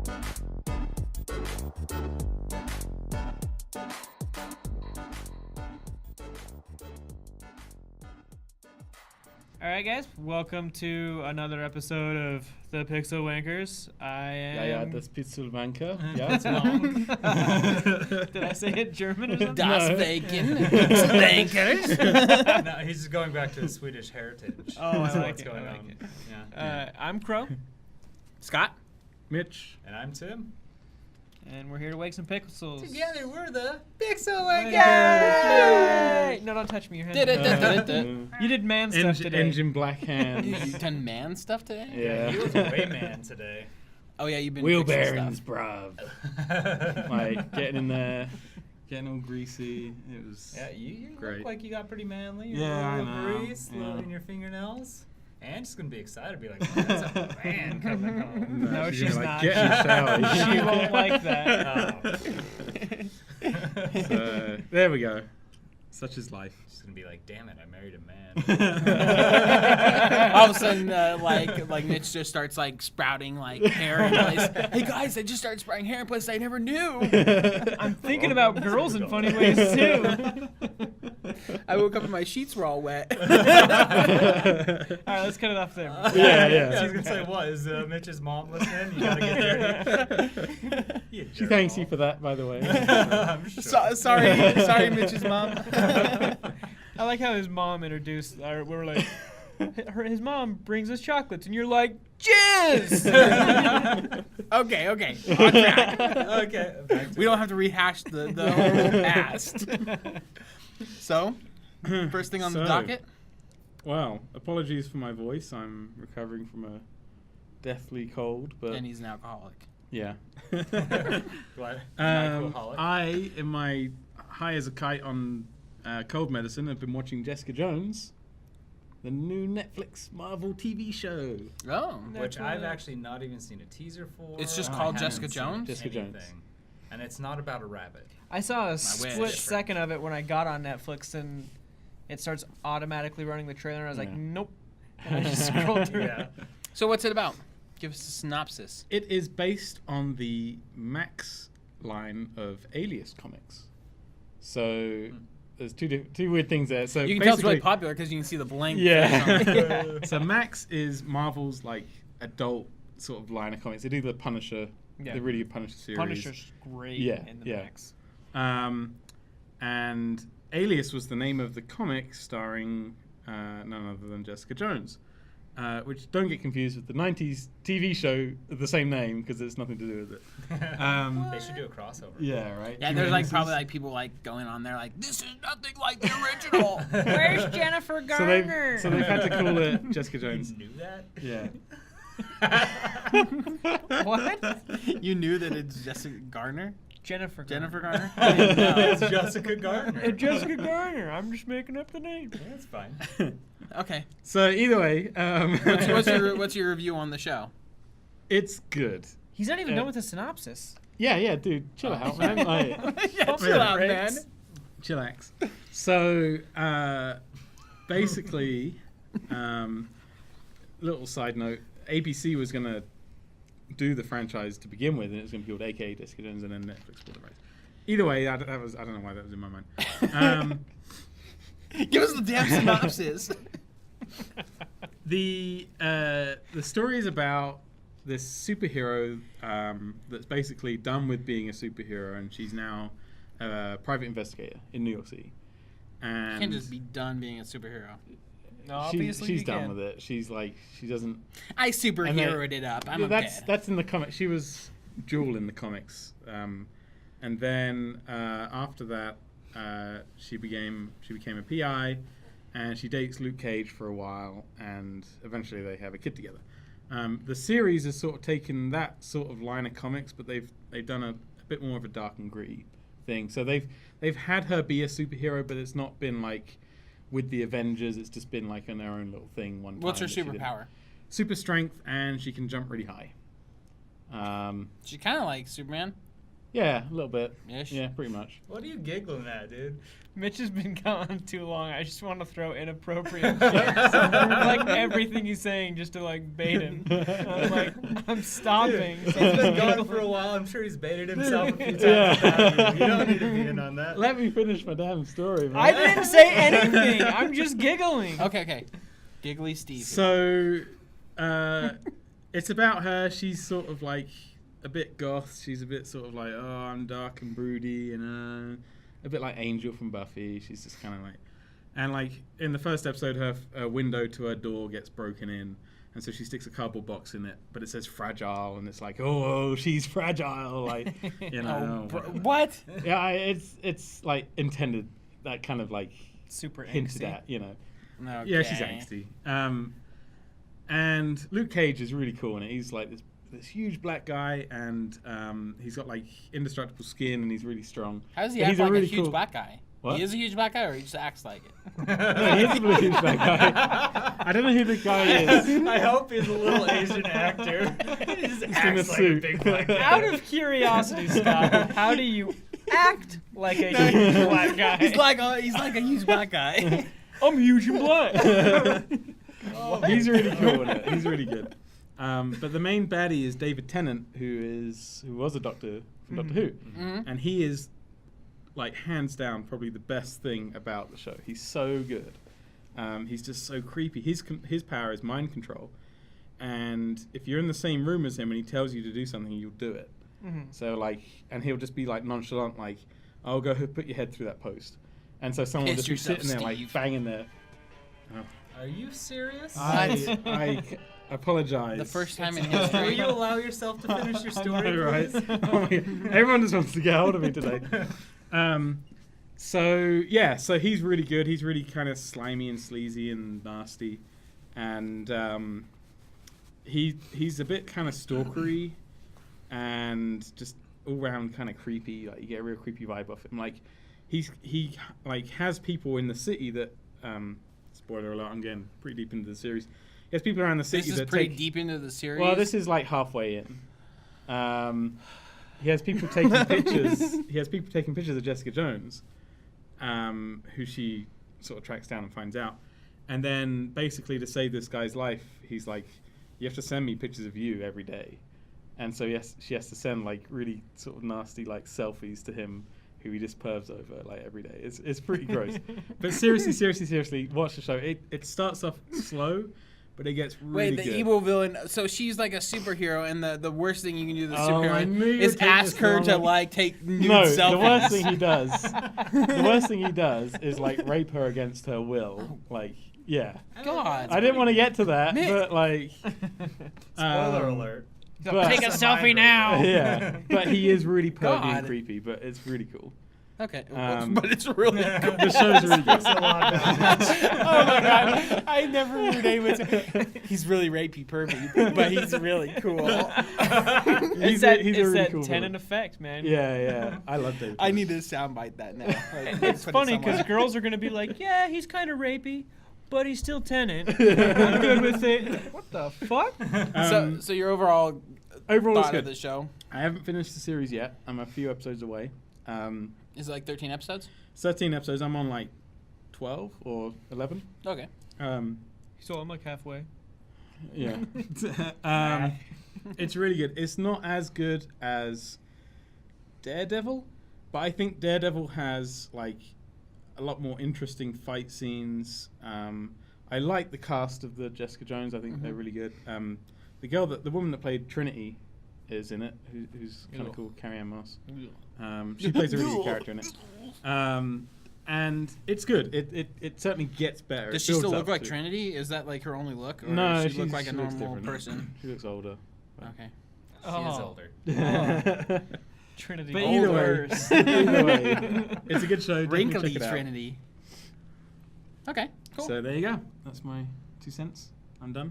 All right, guys. Welcome to another episode of the Pixel Wankers. I am. Ja, das Pixelwanker. Ja, it's long. Did I say it German or something? Das Bacon. Wankers. No, he's just going back to his Swedish heritage. Oh, I That's like what's it. going I like on. it. Yeah. I'm Crow, Scott. Mitch. And I'm Tim. and we're here to wake some pixels. Together, we're the Pixel Yay! Wankers! No, don't touch me. Your hands. Did it. You did man stuff today. Engine black You hands. done man stuff today? Yeah. He was a Wayman today. Oh yeah, you've been Wheel fixing bearings, stuff. bruv. Like getting in there, getting all greasy. It was. Yeah, you Great. look like you got pretty manly. Yeah, a I little know. grease, Yeah. little in your fingernails. And she's gonna be excited, be like, oh, "That's a man coming home." No, she's she's gonna, not. like, Get in the shower. She won't like that. Oh. So, there we go. Such is life. She's gonna be like, "Damn it, I married a man." All of a sudden, like Mitch just starts like sprouting like hair in place. Hey guys, I just started sprouting hair in place I never knew. I'm thinking about girls in funny ways too. I woke up and my sheets were all wet. All right, let's cut it off there. Yeah. I was gonna say, what is Mitch's mom listening? You gotta get ready. You She jerk thanks off. you for that, by the way. I'm sure. sorry, Mitch's mom. I like how his mom introduced. We were like, his mom brings us chocolates, and you're like, jizz. Okay, on track. Okay. back to We it. don't have to rehash the whole past. So, first thing on the So, docket. Well, apologies for my voice. I'm recovering from a deathly cold, but And he's an alcoholic. yeah. What? Alcoholic? I, in my high as a kite on cold medicine, have been watching Jessica Jones, the new Netflix Marvel TV show. Oh. Which I've actually not even seen a teaser for. It's just I called haven't Jessica seen Jones? Jessica Jones. anything. And it's not about a rabbit. I saw a wish. split second of it when I got on Netflix, and it starts automatically running the trailer. And I was like, Yeah. nope. And I just scrolled through. Yeah. So what's it about? Give us a synopsis. It is based on the Max line of Alias comics. So there's two weird things there. So You can tell it's really basically- popular because you can see the blank. Yeah. So Max is Marvel's like adult sort of line of comics. They do the Punisher, Yeah. the really good Punisher series. Punisher's great in the Max. And Alias was the name of the comic starring none other than Jessica Jones. Which don't get confused with the 90s TV show of the same name because it's nothing to do with it. They should do a crossover. Yeah, right. Yeah, there's like probably like people like going on there like, this is nothing like the original. Where's Jennifer So Garner? they've had to call it Jessica You Jones. knew that? Yeah. What? You knew that it's Jessica Garner? Jennifer Jennifer Garner. Garner? No, it's Jessica Gardner. Jessica Garner. I'm just making up the name. Yeah, that's fine. Okay. So either way, What's your review on the show? it's good. He's not even done with the synopsis. Yeah, dude, chill out, man. Like, Yeah, chill out, man. chillax. So, basically, little side note: ABC was gonna do the franchise to begin with, and it was gonna be called AKA Jessica Jones, and then Netflix bought the rights. Either way, I don't know why that was in my mind. Give us the damn synopsis. The story is about this superhero that's basically done with being a superhero, and she's now a private investigator in New York City. And You can't just be done being a superhero. No, obviously she's you done can. with it. She's like, she doesn't. I superheroed it up. I'm okay. That's in the comics. She was Jewel in the comics, and then after that, she became a PI, and she dates Luke Cage for a while, and eventually they have a kid together. The series has sort of taken that sort of line of comics, but they've done a bit more of a dark and gritty thing. So they've had her be a superhero, but it's not been like with the Avengers. It's just been like on their own little thing. What's her superpower? Super strength, and she can jump really high. She's kind of like Superman. Yeah, a little bit. Ish. Yeah, pretty much. What are you giggling at, dude? Mitch has been gone too long. I just want to throw inappropriate jokes, like everything he's saying, just to like bait him. I'm like, I'm stopping. Dude, so he's been I'm gone giggling. for a while. I'm sure he's baited himself a few times. Yeah. in the bathroom. You don't need to be in on that. Let me finish my damn story, man. I didn't say anything. I'm just giggling. Okay. Giggly Steve. So, it's about her. She's sort of like a bit goth. She's a bit sort of like, oh, I'm dark and broody, and a bit like Angel from Buffy. She's just kind of like, and like in the first episode, her window to her door gets broken in, and so she sticks a cardboard box in it, but it says fragile, and it's like, oh, she's fragile, like, you know. What? Yeah, it's like intended, that kind of like Super hinted angsty. at, you know. Okay. Yeah, she's angsty. And Luke Cage is really cool in it. He's like this huge black guy, and he's got like indestructible skin, and he's really strong. How does he But act he's like a really huge cool- black guy? What? He is a huge black guy, or he just acts like it? No, he is a huge black guy. I don't know who the guy is. I hope he's a little Asian actor. He just in acts a like suit. a big black guy. Out of curiosity, Scott, how do you act like a huge black guy? He's like a huge blach guy. I'm huge and black. He's really cool in it. He's really good. But the main baddie is David Tennant, who was a doctor from Doctor Who, and he is like hands down probably the best thing about the show. He's so good. He's just so creepy. His power is mind control, and if you're in the same room as him and he tells you to do something, you'll do it. So like, and he'll just be like nonchalant, like, "I'll go put your head through that post," and so someone will Piss just be yourself, sitting there Steve. like banging their. Are you serious? I apologize. The first time in Will history. you allow yourself to finish your story, I know, right? please? Oh my God. Everyone just wants to get hold of me today. So he's really good. He's really kind of slimy and sleazy and nasty, and he's a bit kind of stalkery and just all round kind of creepy. Like you get a real creepy vibe off him. Like he like has people in the city that spoiler alert. I'm getting pretty deep into the series. He has people around the city This is that pretty take. deep into the series. Well, this is like halfway in. He has people taking pictures. He has people taking pictures of Jessica Jones, who she sort of tracks down and finds out. And then basically to save this guy's life, he's like, "You have to send me pictures of you every day." And so she has to send like really sort of nasty like selfies to him, who he just pervs over like every day. It's pretty gross. But seriously, watch the show. It starts off slow, but it gets really Wait, the good. evil villain. So she's like a superhero, and the worst thing you can do to the Oh, I superhero knew you is would take ask this her long. to like take nude No, selfies. the worst thing he does. The worst thing he does is like rape her against her will. Like, yeah. God. I didn't want to get to that, Mick. but like, Spoiler alert. but- Take a selfie now. yeah. But he is really pervy and God. creepy, but it's really cool. Okay, but it's really cool. The show's really good. Speaks a lot about it. Oh my god, I never heard anyone say he's really rapey pervy, but he's really cool. He's It's a really that cool Tennant villain. effect, man. Yeah. I love David. I need to soundbite that now. Like, It's put it funny because somewhere. girls are gonna be like, "Yeah, he's kind of rapey, but he's still Tennant. I'm good with it." What the fuck? So your overall Overall, it's thought of good. the show I haven't finished the series yet. I'm a few episodes away. is it like 13 episodes? 13 episodes. I'm on like 12 or 11. Okay. So I'm like halfway. Yeah. It's really good. It's not as good as Daredevil, but I think Daredevil has like a lot more interesting fight scenes. I like the cast of the Jessica Jones. I think they're really good. The woman that played Trinity is in it, who's kind of cool, Carrie-Anne Moss. She plays a really good character in it. And it's good. It certainly gets better. Does It she still builds look up like to- Trinity? Is that like her only look, or No, does she look like a she looks normal different. person? She looks older. Okay. She is older. But Trinity. either way, Older. either way, it's a good show. Definitely Wrinkly check it out. Trinity. Okay. Cool. So there you go. That's my 2 cents. I'm done.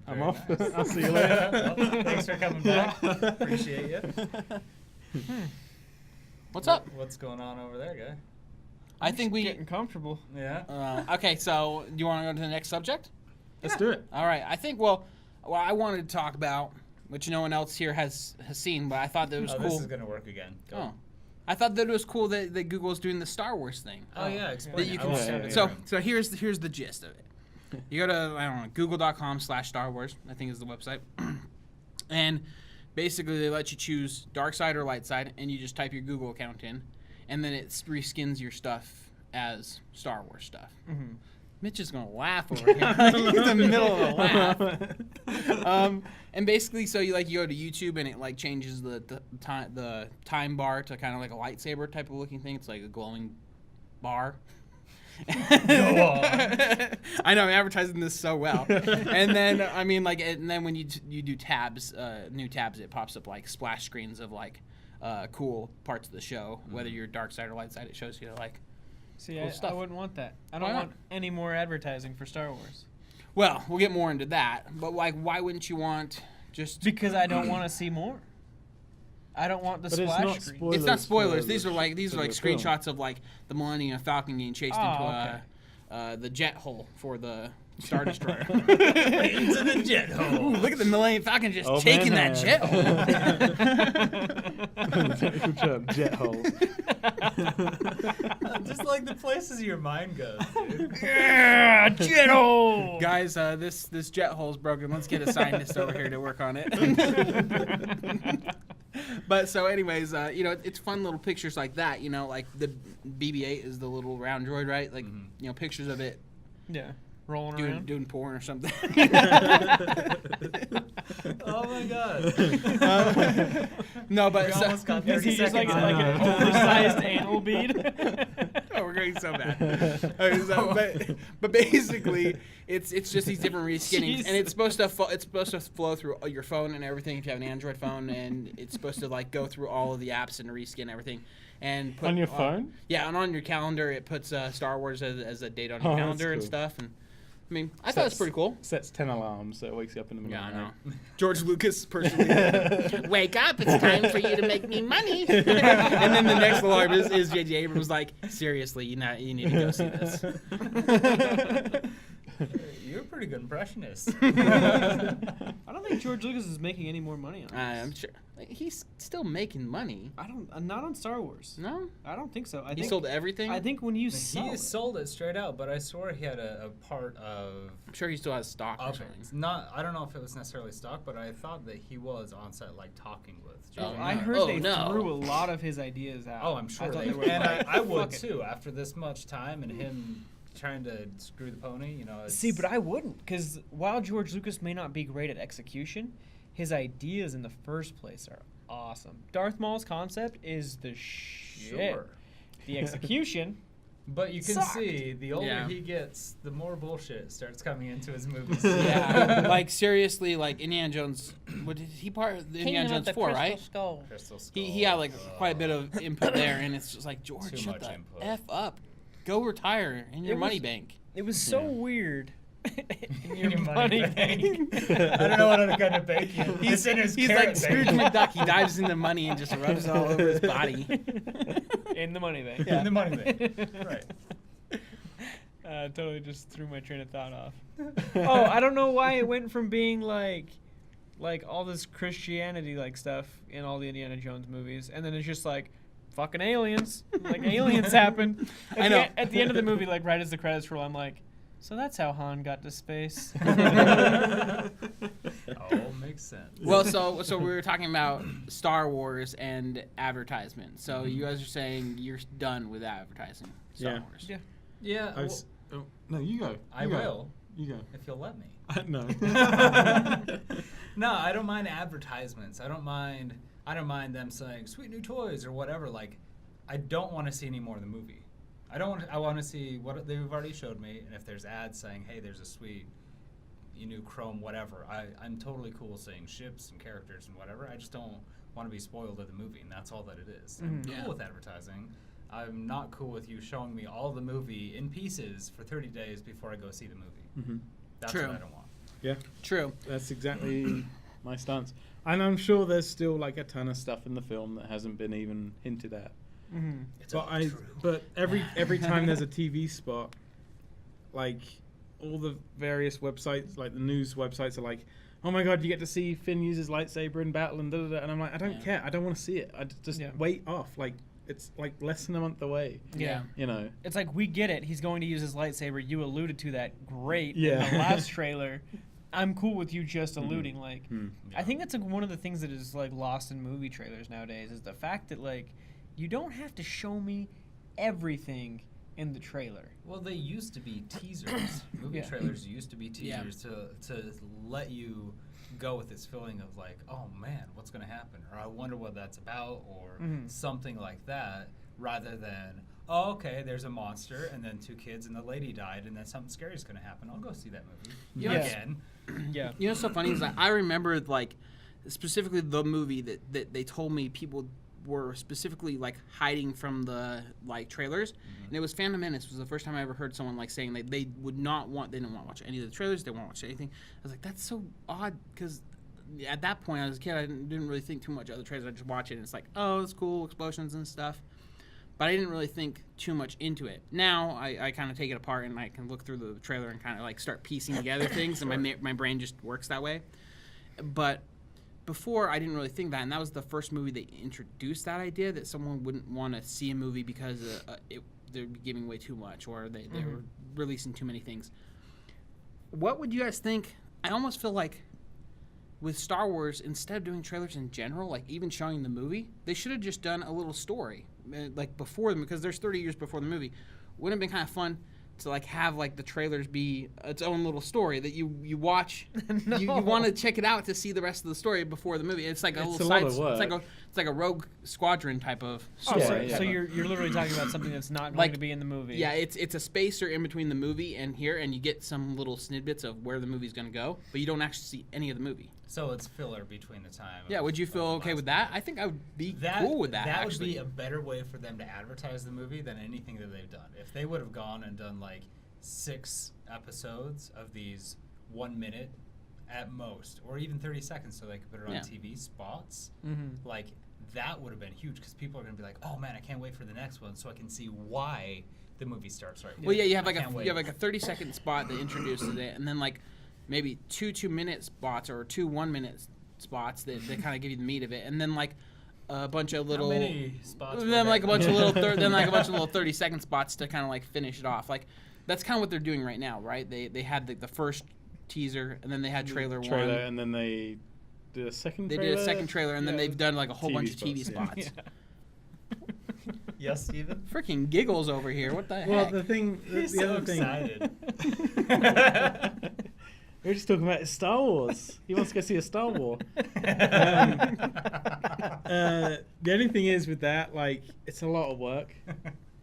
I'm Very off. nice. I'll see you later. Well, thanks for coming back. Appreciate you. What's up? What's going on over there, guy? I think we. Getting comfortable. Yeah. Okay, so do you want to go to the next subject? Let's do it. All right. I think. Well, I wanted to talk about which no one else here has seen, but I thought that it was Oh, cool. this is gonna work again. Go. Oh, I thought that it was cool that Google's doing the Star Wars thing. Oh yeah, explain. That you it. I can, won't stand in the so room. so here's the gist of it. You go to, I don't know, google.com/Star Wars, I think is the website, and basically they let you choose dark side or light side, and you just type your Google account in, and then it reskins your stuff as Star Wars stuff. Mm-hmm. Mitch is gonna laugh over here. He's in the middle of a laugh. And basically, so you go to YouTube and it like changes the time bar to kind of like a lightsaber type of looking thing. It's like a glowing bar. Go on. I know I'm advertising this so well. And then and then when you do tabs, new tabs, it pops up like splash screens of like cool parts of the show. Whether you're dark side or light side, it shows you like. See, Cool I stuff. wouldn't want that. I Why don't not? want any more advertising for Star Wars. Well, we'll get more into that. But like, why wouldn't you want just? Because I don't want to see more. I don't want the But it's splash not screen. spoilers. It's not spoilers. for These are like for the film. screenshots of like the Millennium Falcon getting chased Oh, into the jet hole for the Star Destroyer. Into the jet hole. Ooh, look at the Millennium Falcon just Oh, taking man. that jet hole. Technical term, jet hole. Just like the places your mind goes, dude. Yeah, jet hole. Guys, this jet hole's broken. Let's get a scientist over here to work on it. But so, anyways, it's fun little pictures like that. You know, like the BB-8 is the little round droid, right? Like, pictures of it Yeah, rolling around. doing porn or something. Oh my god. No, but We so, almost got Is 30 he just like, seconds. like an oversized anal bead? oh, we're going so bad. Okay, so, but basically, it's just these different reskinnings, and it's supposed to flow through your phone and everything if you have an Android phone, and it's supposed to like go through all of the apps and reskin everything. And put On your phone? Yeah, and on your calendar it puts Star Wars as a date on your Oh, that's calendar and cool. stuff. And I mean, I thought it was pretty cool. Sets 10 alarms, so it wakes you up in the middle Yeah, of I the know. night. George Lucas personally. Wake up! It's time for you to make me money. And then the next alarm is J.J. Abrams like, seriously, you need to go see this. You're a pretty good impressionist. I don't think George Lucas is making any more money on this. I'm sure he's still making money. I don't. Not on Star Wars. No, I don't think so. I he think sold everything. I think when you sell He it, sold it straight out, but I swore he had a part of I'm sure he still has stock or of something. it. Not, I don't know if it was necessarily stock, but I thought that he was on set, like talking with. Oh, J.J. I no. heard Oh, they no. threw a lot of his ideas out. Oh, I'm sure. I thought They, they were and like, I would "Fuck it." too. After this much time and him trying to screw the pony, it's, See, but I wouldn't, because while George Lucas may not be great at execution, his ideas in the first place are awesome. Darth Maul's concept is the shit. sure. The execution, But you can Sucked. see the older Yeah. he gets, the more bullshit starts coming into his movies. Yeah, like seriously, like Indiana Jones. What did he part of the Indiana Jones 4, right? Skull. Crystal Skull. He had like quite a bit of input there, and it's just like George, Too shut much the input. f up, go retire in your It money was- bank. It was so Yeah. weird. In your money bank. I don't know what other kind of bank he's in his He's carrot like Scrooge bank. McDuck. He dives into money and just rubs it all over his body. In the money bank. In the money bank. Right. Totally just threw my train of thought off. Oh, I don't know why it went from being like all this Christianity like stuff in all the Indiana Jones movies, and then it's just like fucking aliens. Like aliens happen. I know. At the end of the movie, like right as the credits roll, I'm like, so that's how Han got to space. Oh, makes sense. Well, so we were talking about Star Wars and advertisement. So you guys are saying you're done with advertising Star Yeah. Wars. Yeah. Yeah, I was, no, you go. I You go. will, You go. if you'll let me. No. No, I don't mind advertisements. I don't mind them saying sweet new toys or whatever. Like, I don't want to see any more of the movie. I want to see what they've already showed me, and if there's ads saying, hey, there's a sweet new chrome whatever, I'm totally cool seeing ships and characters and whatever. I just don't want to be spoiled of the movie, and that's all that it is. I'm Mhm. Yeah. cool with advertising. I'm not cool with you showing me all the movie in pieces for 30 days before I go see the movie. Mhm. That's True. what I don't want. Yeah, True. that's exactly my stance. And I'm sure there's still like a ton of stuff in the film that hasn't been even hinted at. Mm-hmm. It's But every time there's a TV spot, like all the various websites, like the news websites, are like, oh my god, you get to see Finn use his lightsaber in battle and da-da-da. And I'm like, I don't Yeah. care. I don't want to see it. I just Yeah. wait off. Like, it's like less than a month away. Yeah. You know? It's like, we get it. He's going to use his lightsaber. You alluded to that great Yeah. in the last trailer. I'm cool with you just alluding. Like, Hmm. I think that's like one of the things that is like lost in movie trailers nowadays is the fact that like you don't have to show me everything in the trailer. Well, they used to be teasers. Movie Yeah. trailers used to be Yeah. teasers to let you go with this feeling of like, oh man, what's going to happen? Or I wonder what that's about, or Mhm. something like that, rather than, oh, okay, there's a monster, and then 2 kids, and the lady died, and then something scary is going to happen. I'll go see that movie. Yeah. Again. Yeah. You know what's so funny is I remember like specifically the movie that they told me people were specifically like hiding from the like trailers, and it was Phantom Menace. Was the first time I ever heard someone like saying that they didn't want to watch any of the trailers, they won't watch anything. I was like, that's so odd, because at that point I was a kid, I didn't really think too much of the trailers. I just watch it and it's like, oh, it's cool, explosions and stuff. But I didn't really think too much into it. Now I kind of take it apart and I can look through the trailer and kind of like start piecing together things, and my brain just works that way. But before, I didn't really think that, and that was the first movie that introduced that idea that someone wouldn't want to see a movie because they're giving away too much, or they were releasing too many things. What would you guys think? I almost feel like with Star Wars, instead of doing trailers in general, like even showing the movie, they should have just done a little story, like before them, because there's 30 years before the movie. Wouldn't it have been kind of fun to like have like the trailers be its own little story that you watch? No. You want to check it out to see the rest of the story before the movie. It's like a It's little a lot side. of work. It's like a Rogue Squadron type of Oh, story. so, Yeah, so yeah. you're literally talking about something that's not going Like, to be in the movie. Yeah, it's a spacer in between the movie and here, and you get some little snippets of where the movie's going to go, but you don't actually see any of the movie. So it's filler between the time. Yeah, would you of feel the okay last with that? movie. I think I would be That, cool with that. That actually. would be a better way for them to advertise the movie than anything that they've done. If they would have gone and done like 6 episodes of these 1 minute at most, or even 30 seconds, so they could put it on Yeah. TV spots, Mm-hmm. like that would have been huge, because people are going to be like, oh man, I can't wait for the next one, so I can see why the movie starts right. Well, yeah, you have I like can't wait. you have like a 30-second spot that introduces it, and then like maybe 2 2-minute spots or 2 1-minute spots that kind of give you the meat of it, and then like a bunch of little, How many spots? then like a bunch of little, then like a bunch of little 30-second spots to kind of like finish it off. Like that's kind of what they're doing right now, right? They had the first teaser, and then they had trailer one. And then they did a second They trailer. did a second trailer, and then Yeah. they've done like a whole TV bunch of TV spots, spots. Yes, Steven? Freaking giggles over here. What the Well, heck? the thing, He's the so other thing. excited. We're just talking about Star Wars. He wants to go see a Star Wars. The only thing is with that, like, it's a lot of work.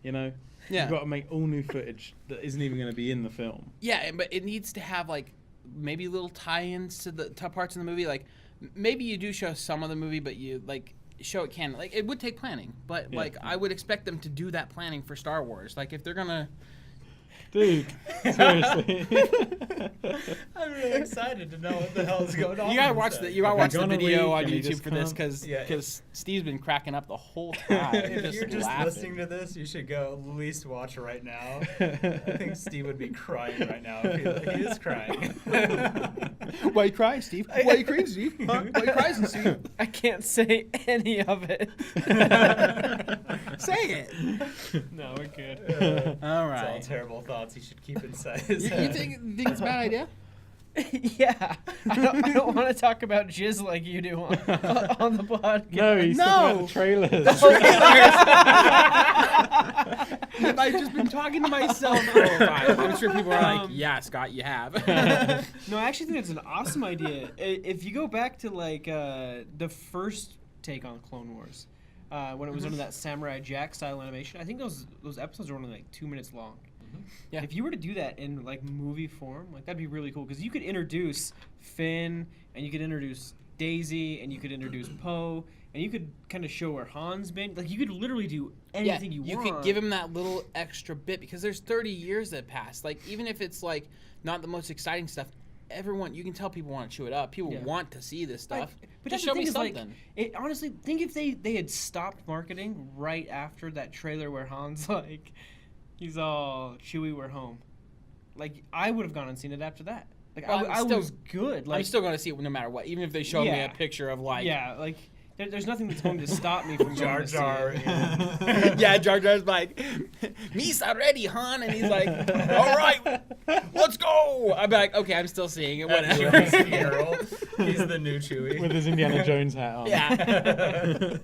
You know, Yeah. you've got to make all new footage that isn't even going to be in the film. Yeah, but it needs to have like maybe little tie-ins to the to parts of the movie. Like maybe you do show some of the movie, but you like show it can. Like it would take planning, but Yeah. like I would expect them to do that planning for Star Wars. Like if they're gonna, Dude, seriously. I'm really excited to know what the hell is going on. you gotta with watch this. the you gotta I've watch been the gone a video week on and he YouTube just for this can't- because Steve's been cracking up the whole time. If you're just laughing. listening to this, you should go at least watch right now. I think Steve would be crying right now. He is crying. Why you crying, Steve? Why you crying, Steve? Huh? Why you crying, Steve? I can't say any of it. Say it. No, we're good. All It's all right. terrible thoughts he should keep inside his You head. think it's a bad idea? Yeah, I don't want to talk about jizz like you do on the podcast. No, he's No. talking about the trailers. I've just been talking to myself the whole time. I'm sure people are like, Um, yeah, Scott, you have. No, I actually think it's an awesome idea. If you go back to like the first take on Clone Wars, when it was under that Samurai Jack style animation, I think those episodes were only like 2 minutes long. Yeah. If you were to do that in like movie form, like that'd be really cool because you could introduce Finn and you could introduce Daisy and you could introduce Poe and you could kind of show where Han's been. Like you could literally do anything you want. could give him that little extra bit because there's 30 years that passed. Like even if it's like not the most exciting stuff, everyone you can tell people want to chew it up. People Yeah. want to see this stuff. But Just that's show the me thing is, something. like, honestly, think if they had stopped marketing right after that trailer where Han's like, he's all Chewie, we're home. Like I would have gone and seen it after that. Like Well, I was good. Like I'm still going to see it no matter what, even if they show me Yeah. a picture of like. yeah, like there's nothing that's going to stop me from Jar going to see Jar. it. Yeah, Jar Jar's like, Misa ready, Han, and he's like, all right, let's go. I'm like, okay, I'm still seeing it, whatever. He's the new Chewie. With his Indiana Jones hat on. Yeah.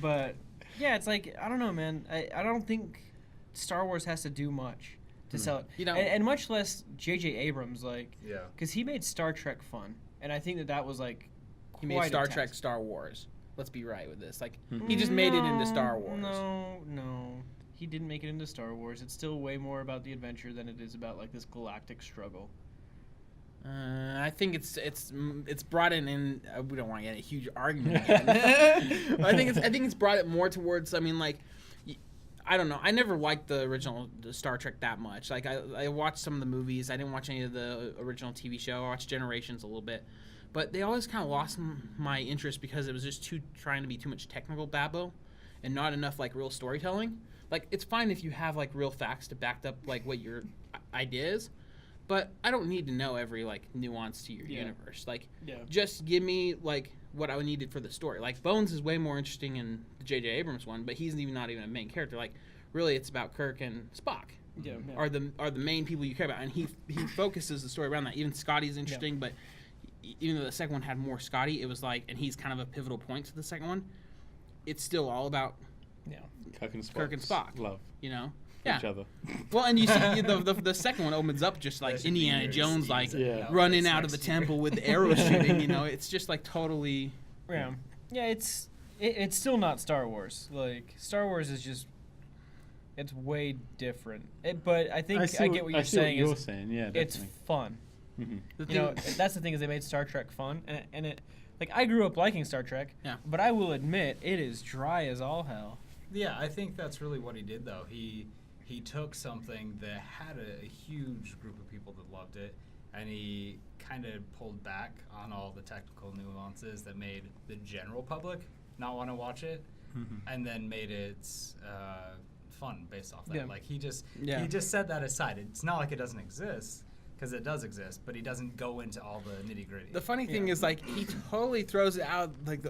But yeah, it's like I don't know, man. I don't think Star Wars has to do much to sell it, You know- and much less J.J. Abrams, like, Yeah. because he made Star Trek fun, and I think that was like He made quite a Star task. Trek Star Wars. Let's be right with this. Like, he just made it into Star Wars. No, he didn't make it into Star Wars. It's still way more about the adventure than it is about like this galactic struggle. I think it's brought in. We don't want to get a huge argument again. But I think it's brought it more towards. I mean, like, I don't know. I never liked the original Star Trek that much. Like, I watched some of the movies. I didn't watch any of the original TV show. I watched Generations a little bit, but they always kind of lost my interest because it was just trying to be too much technical babble, and not enough like real storytelling. Like, it's fine if you have like real facts to back up like what your idea is. But I don't need to know every like nuance to your universe. Like, just give me like what I needed for the story. Like, Bones is way more interesting in the J.J. Abrams one, but he's not even a main character. Like, really, it's about Kirk and Spock. Yeah. Are the main people you care about, and he focuses the story around that. Even Scotty's interesting, but even though the second one had more Scotty, it was like, and he's kind of a pivotal point to the second one. It's still all about Kirk and Spock. Love you know. each other. Well, and you see the second one opens up just like That should Indiana be your Jones, Steve's like outfits running out of the next year. temple with the arrow shooting. You know, it's just like totally. Yeah, it's still not Star Wars. Like, Star Wars is just, it's way different. But I think I get what you're saying. You're is saying, yeah, it's definitely. fun. Mhm. The You know, thing- that's the thing, is they made Star Trek fun, and it, like, I grew up liking Star Trek. Yeah. But I will admit, it is dry as all hell. Yeah, I think that's really what he did, though. He took something that had a huge group of people that loved it, and he kind of pulled back on all the technical nuances that made the general public not want to watch it, and then made it fun based off that. Yeah. Like, he just Yeah. set that aside. It's not like it doesn't exist, because it does exist, but he doesn't go into all the nitty gritty. The funny thing is, like, he totally throws it out. Like,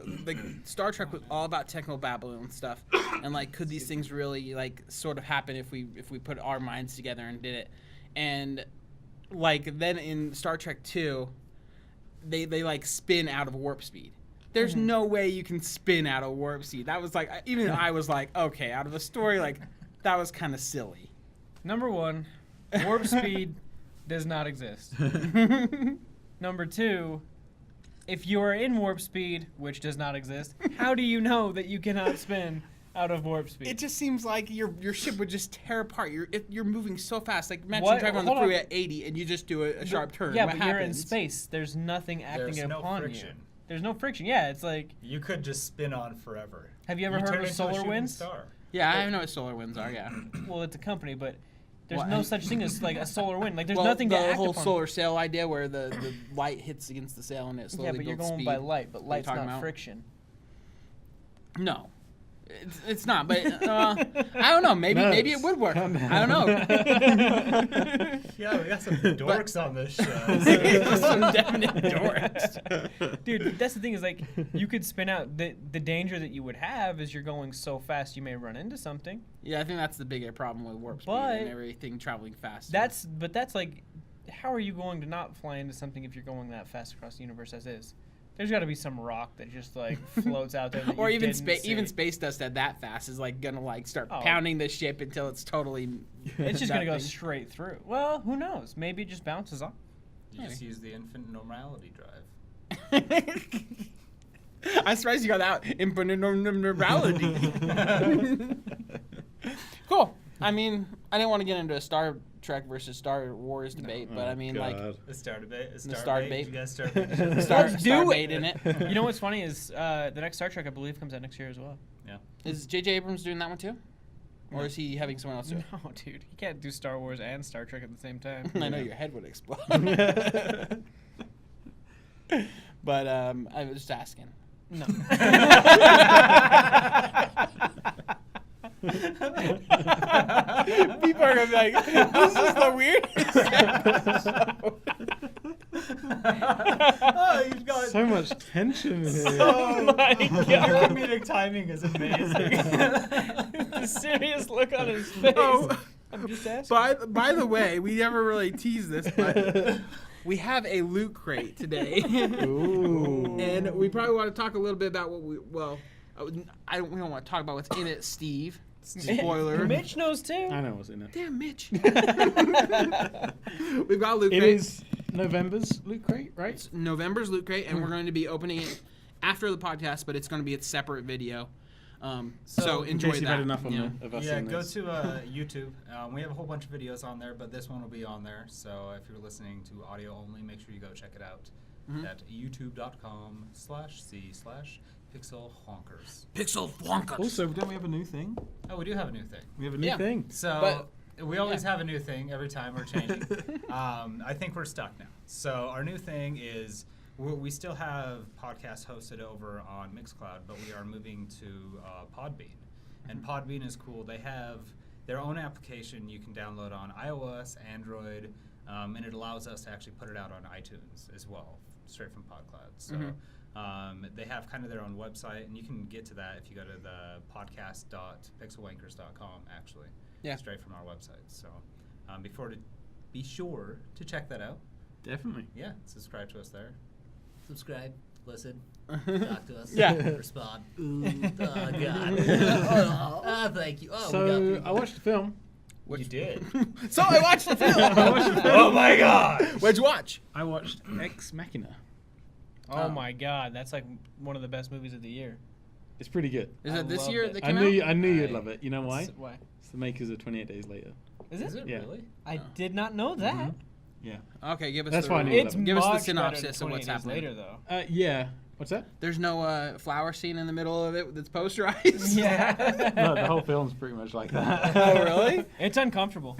Star Trek was all about technical babble and stuff, and like, could these things really like sort of happen if we put our minds together and did it? And like, then in Star Trek 2, they like spin out of warp speed. There's no way you can spin out of warp speed. That was like, even I was like, okay, out of a story, like, that was kind of silly. Number one, warp speed does not exist. Number two, if you are in warp speed, which does not exist, how do you know that you cannot spin out of warp speed? It just seems like your ship would just tear apart. You're moving so fast. Like, imagine What? driving on the Hold on. freeway at 80 and you just do a sharp turn. Yeah, What but you're in happens? space. There's nothing acting There's no upon friction. you. There's no friction. Yeah, it's like, You could just spin on forever. have you ever heard turn of into a solar shooting winds? star. Yeah, I know what solar winds are. Yeah. Well, it's a company, but there's Well, no and- such thing as like a solar wind. Like, there's well, nothing the to act whole upon. solar sail idea where the light hits against the sail and it slowly Yeah, but you're builds going speed. by light, but What are you light's talking not about? friction. No. It's not, but I don't know. Maybe it would work. Calm down. I don't know. Yeah, we got some dorks on this show. Some definite dorks. Dude, that's the thing, is like, you could spin out. The danger that you would have is you're going so fast you may run into something. Yeah, I think that's the bigger problem with warp speed But and everything traveling fast. That's like, how are you going to not fly into something if you're going that fast across the universe as is? There's got to be some rock that just like floats out there. That or you even didn't see. even space dust at that fast is like gonna like start Oh. pounding the ship until it's totally. It's just gonna go nothing. straight through. Well, who knows? Maybe it just bounces off. You just use the infinite normality drive. I'm surprised you got that infinite normality. Cool. I mean, I didn't want to get into a Star Trek versus Star Wars debate, but I mean, like, A star debate. A star, star debate. debate. You guys start debating? Let's do Starbait it. in it. You know what's funny is the next Star Trek, I believe, comes out next year as well. Yeah. Is J.J. Abrams doing that one too? Or is he having someone else do it? No, dude, you can't do Star Wars and Star Trek at the same time. I know your head would explode. But I was just asking. No. People are gonna be like, "This is the weirdest episode." Oh, you've got So much tension here. Oh my Your god. comedic timing is amazing. The serious look on his face. Oh. I'm just asking. By the way, we never really teased this, but we have a loot crate today. Ooh. And we probably want to talk a little bit about what we we don't want to talk about what's in it, Steve. Spoiler. Mitch knows too. I know what's in it. Damn, Mitch. We've got a loot It crate. is November's Loot Crate, right? It's November's loot crate, and we're going to be opening it after the podcast, but it's going to be a separate video. So In enjoy case you've that. had enough on Yeah. of us Yeah, in go this. to YouTube. We have a whole bunch of videos on there, but this one will be on there. So if you're listening to audio only, make sure you go check it out at youtube.com/c/pixelhonkers. Pixel Wankers. Also, don't we have a new thing? Oh, we do have a new thing. We have a new Yeah. thing. So we always have a new thing every time we're changing. I think we're stuck now. So our new thing is we still have podcasts hosted over on Mixcloud, but we are moving to Podbean. And Podbean is cool. They have their own application you can download on iOS, Android, and it allows us to actually put it out on iTunes as well, straight from PodCloud. So they have kind of their own website, and you can get to that if you go to the podcast.pixelwankers.com, actually. Yeah. Straight from our website. So be sure to check that out. Definitely. Yeah, subscribe to us there. Subscribe, listen, talk to us, Yeah. respond. Oh, God. Oh, thank you. Oh, we got So people. I watched the film. You did. So I watched the film. Oh my God! What'd you watch? I watched Ex Machina. Oh my god, that's like one of the best movies of the year. It's pretty good. Is I it this loved year it. that I came knew out? I knew you'd love it. You know why? Why? It's the makers of 28 Days Later. Is Is it? it Yeah. really? I Oh. did not know that. Yeah. Okay, give us That's the why I knew you It's love it. give us the much better synopsis than of what's 28 Days happening. later, though. Yeah. What's that? There's no flower scene in the middle of it that's posterized. Yeah. No, the whole film's pretty much like that. Oh, really? It's uncomfortable.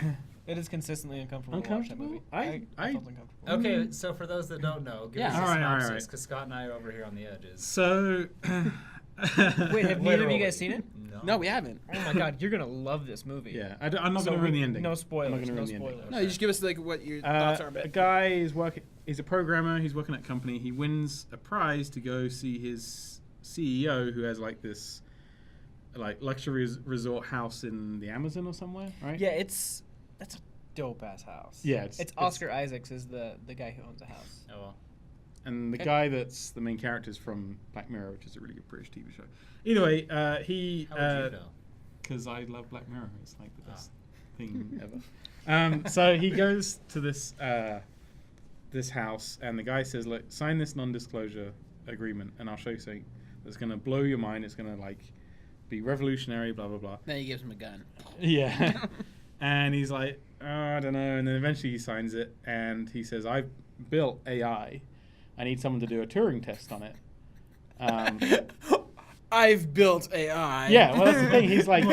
It is consistently uncomfortable to watch that movie. Uncomfortable? I felt uncomfortable. Okay, so for those that don't know, give Yeah. us a All right, synopsis, right. because Scott and I are over here on the edges. So. Wait, have neither of you guys seen it? No, we haven't. Oh my god, you're gonna love this movie. Yeah, I'm not So going to ruin we- the ending. no I'm spoilers, not going to no ruin the ending. spoilers. No, you just give us like what your thoughts are a A bit. guy is working. He's a programmer. He's working at a company. He wins a prize to go see his CEO, who has like this, like luxury resort house in the Amazon or somewhere, right? Yeah, that's a dope ass house. Yeah, it's Oscar Isaacs is the guy who owns the house. Oh, well. And the Okay. guy that's the main character is from Black Mirror, which is a really good British TV show. Either way, he How would you know? because I love Black Mirror. It's like the best thing ever. So he goes to this this house, and the guy says, "Look, sign this non-disclosure agreement, and I'll show you something that's gonna blow your mind. It's gonna like be revolutionary, blah blah blah." Then he gives him a gun. Yeah. And he's like, oh, I don't know. And then eventually he signs it, and he says, "I've built AI. I need someone to do a Turing test on it." I've built AI. Yeah, well, that's the thing. He's like,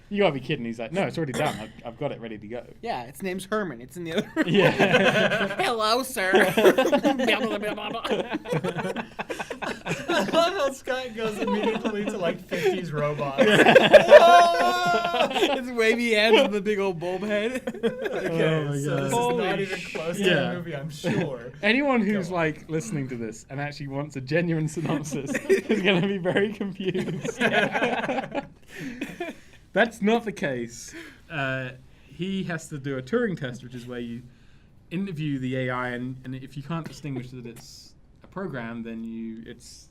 you gotta be kidding. He's like, no, it's already done. I've got it ready to go. Yeah, its name's Herman. It's in the other room. Yeah. Hello, sir. I love how Scott goes immediately to like 50s robots. It's wavy hands with the big old bulb head. Okay, Oh my so God. this is Holy not even close to Yeah. the movie, I'm sure. Anyone who's Go on. like listening to this and actually wants a genuine synopsis is going to be very confused. That's not the case. He has to do a Turing test, which is where you interview the AI, and if you can't distinguish that it's a program, then it's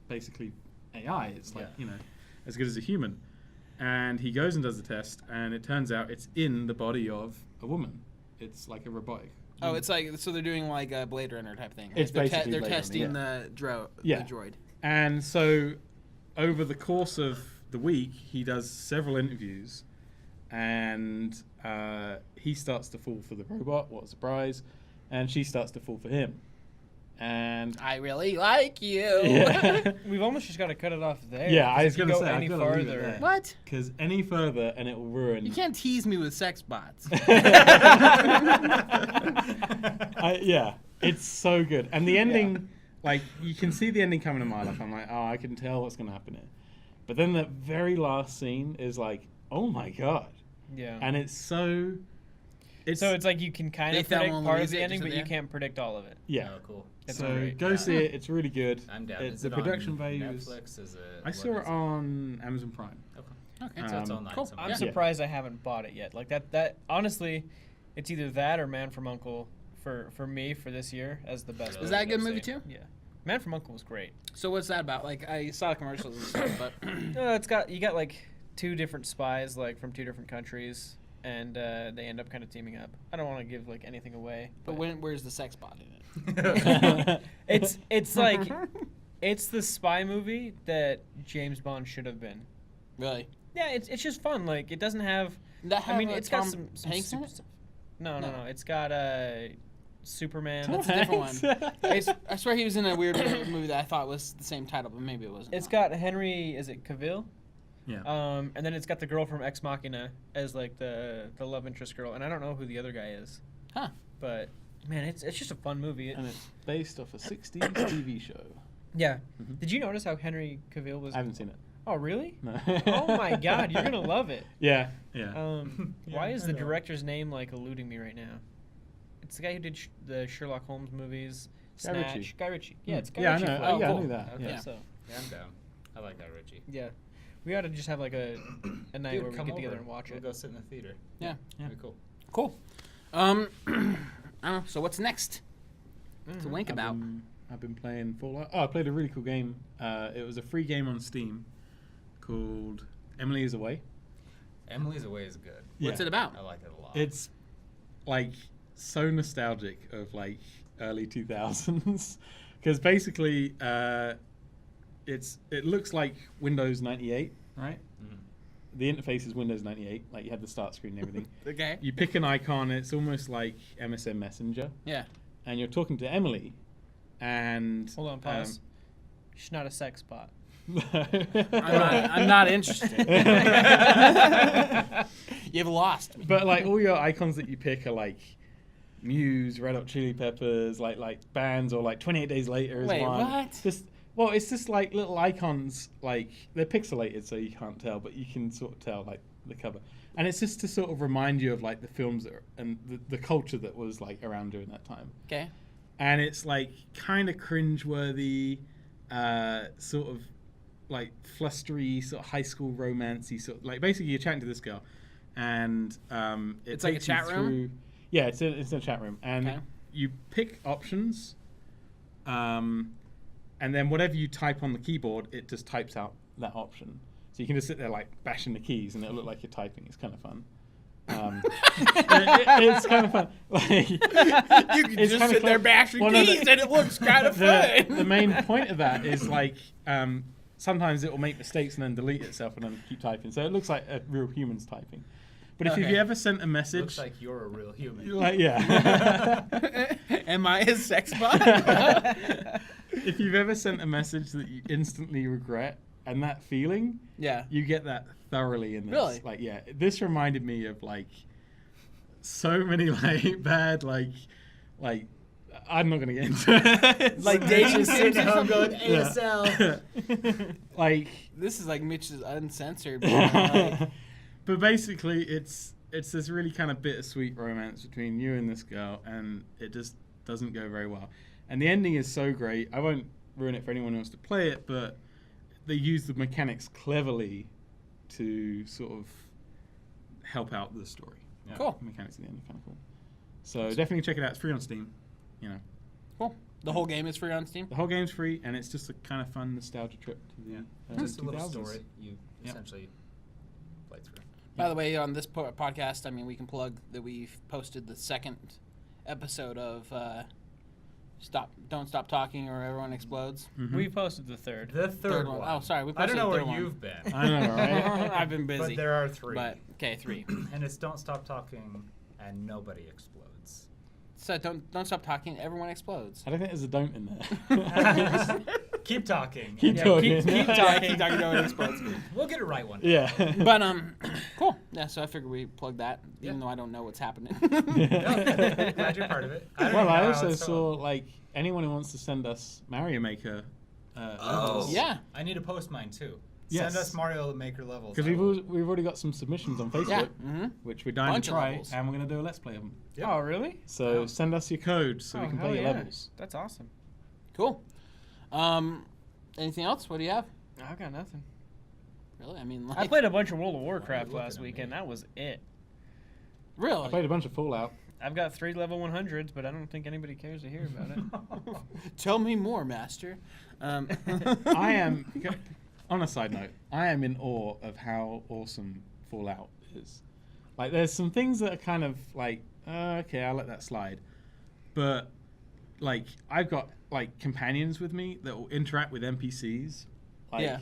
basically AI. It's like, Yeah. as good as a human. And he goes and does the test, and it turns out it's in the body of a woman. It's like a robotic. Oh, it's like, so they're doing like a Blade Runner type thing. Right? It's basically they're Blade Runner, testing yeah. the droid. And so, over the course of the week, he does several interviews, and he starts to fall for the robot. What a surprise! And she starts to fall for him. And I really like you. yeah, We've almost just got to cut it off there. Yeah, I 'cause was if you gonna go say, I've any gotta leave it farther. there. What? because any further, and it will ruin. You can't tease me with sex bots. Yeah, it's so good, and the ending, like you can see the ending coming a mile off. I'm like, oh, I can tell what's gonna happen here. But then the very last scene is like, oh my god. Yeah. And it's so... So it's like you can kind They of found predict one part of Louise the it ending, just but at you the can't predict all of it. Yeah. Oh, cool. It's So great. go see it. It's really good. I'm down. It's Is the it production on value is... Netflix? Is it? I saw it on Amazon Prime. Okay. So it's online. cool. somewhere. I'm Yeah. surprised I haven't bought it yet. Like that honestly, it's either that or Man from U.N.C.L.E. for me for this year as the best. Is Really? that a good Let's movie see. too? Yeah. Man from U.N.C.L.E. was great. So what's that about? Like I saw the commercials and stuff, but You got like two different spies like from two different countries, and they end up kind of teaming up. I don't want to give like anything away, but where's the sex bot in it? it's like it's the spy movie that James Bond should have been. Really? Yeah, it's just fun. Like it doesn't have. That I mean, have, it's Tom got some Hanks in super it? stuff. No. It's got Superman. That's a different one. It's I swear he was in a weird movie that I thought was the same title, but maybe it wasn't. It's got Henry. Is it Cavill? Yeah. And then it's got the girl from Ex Machina as like the love interest girl, and I don't know who the other guy is. Huh. But man, it's just a fun movie. And it's based off a 60s TV show. Yeah. Mhm. Did you notice how Henry Cavill was? I haven't seen it. Oh really? No. Oh my God, you're gonna love it. Yeah. Why is I the know. director's name like eluding me right now? It's the guy who did the Sherlock Holmes movies. Guy Snatch. Ritchie. Guy Ritchie. Yeah, it's Guy Yeah, I Ritchie. know. flick. Yeah, I cool. knew that. Okay, Yeah. so Yeah, I'm down. I like Guy Ritchie. yeah, we ought to just have like a night Dude, where we come get together over. and watch We'll it. go sit in the theater. Yeah. Yeah. That'd be cool. Cool. I don't know. So what's next to wink I've about? I've been playing Fallout. Oh, I played a really cool game. It was a free game on Steam called Emily is Away. Emily's Away is good. What's Yeah. it about? I like it a lot. It's like so nostalgic of like early 2000s because basically it looks like Windows 98, right? Mhm. The interface is Windows 98, like you have the start screen and everything. Okay. You pick an icon, it's almost like MSN Messenger, Yeah. and you're talking to Emily, and Hold on, pause. She's not a sex bot. I'm not interested. You've lost me. But like all your icons that you pick are like Muse, Red Hot Chili Peppers, like bands, or like 28 Days Later is Wait, one. what? It's just like little icons, like they're pixelated, so you can't tell, but you can sort of tell like the cover. And it's just to sort of remind you of like the films and the culture that was like around during that time. Okay. And it's like kind of cringeworthy, sort of like flustery, sort of high school romancy, sort of, like basically you're chatting to this girl, and It's like a takes you chat room? through- Yeah, it's in a chat room, and Okay. you pick options, and then whatever you type on the keyboard, it just types out that option. So you can just sit there like bashing the keys, and it'll look like you're typing. It's kind of fun. It's kind of fun. Like, You can it's just kinda sit there clever. bashing One of the- keys and it looks kind of the fun. main point of that is like sometimes it will make mistakes and then delete itself and then keep typing. So it looks like a real human's typing. But if Okay. you ever sent a message, Looks like you're a real human. like yeah. Am I a sex bot? If you've ever sent a message that you instantly regret and that feeling, Yeah. you get that thoroughly in this. Really? Like yeah, this reminded me of like so many like bad like I'm not gonna get into it. Like dating Just sitting sims or at home something? going ASL. like This is like Mitch's uncensored. But like, but basically it's this really kind of bittersweet romance between you and this girl, and it just doesn't go very well. And the ending is so great. I won't ruin it for anyone who wants to play it, but they use the mechanics cleverly to sort of help out the story. Yeah, Cool. The mechanics at the end are kind of cool. So definitely check it out. It's free on Steam. You know, cool. The whole game is free on Steam. the whole game's free, and it's just a kind of fun nostalgia trip to the Just a little 2000s. story you Yeah. essentially play through. By the way, on this podcast, I mean, we can plug that we've posted the second episode of Don't Stop Talking or Everyone Explodes. Mhm. We posted the third. The third one. Oh, sorry. We I posted don't know the where third one. you've been. I know, right? I've been busy. But there are three. But, okay, 3. And it's Don't Stop Talking and Nobody Explodes. So don't stop talking. Everyone explodes. I don't think there's a don't in there. Keep talking. Keep Yeah, talking. keep Yeah, talking. keep talking. No one explodes. We'll get it right one day. Yeah. But cool. Yeah. So I figured we plug that, even Yeah. though I don't know what's happening. Yeah, glad you're part of it. I don't Well, even I know how also it's saw spelled. like anyone who wants to send us Mario Maker. Oh. Yeah. I need to post mine too. Yes. Send us Mario Maker levels. Because we've already got some submissions on Facebook, Yeah. Mm-hmm. which we're dying Bunch to of try, levels. and we're going to do a Let's Play of them. Yep. Oh, really? So Oh. send us your code so we can hell play your yeah. levels. That's awesome. Cool. Anything else? What do you have? I got nothing. Really? I mean, I like, played a bunch of World of Warcraft looking last at weekend. me? That was it. really? I played a bunch of Fallout. I've got 3 level 100s, but I don't think anybody cares to hear about it. Tell me more, Master. I am, on a side note, I am in awe of how awesome Fallout is. Like, there's some things that are kind of like, okay, I'll let that slide. But, like, I've got, like, companions with me that will interact with NPCs. Like, Yeah.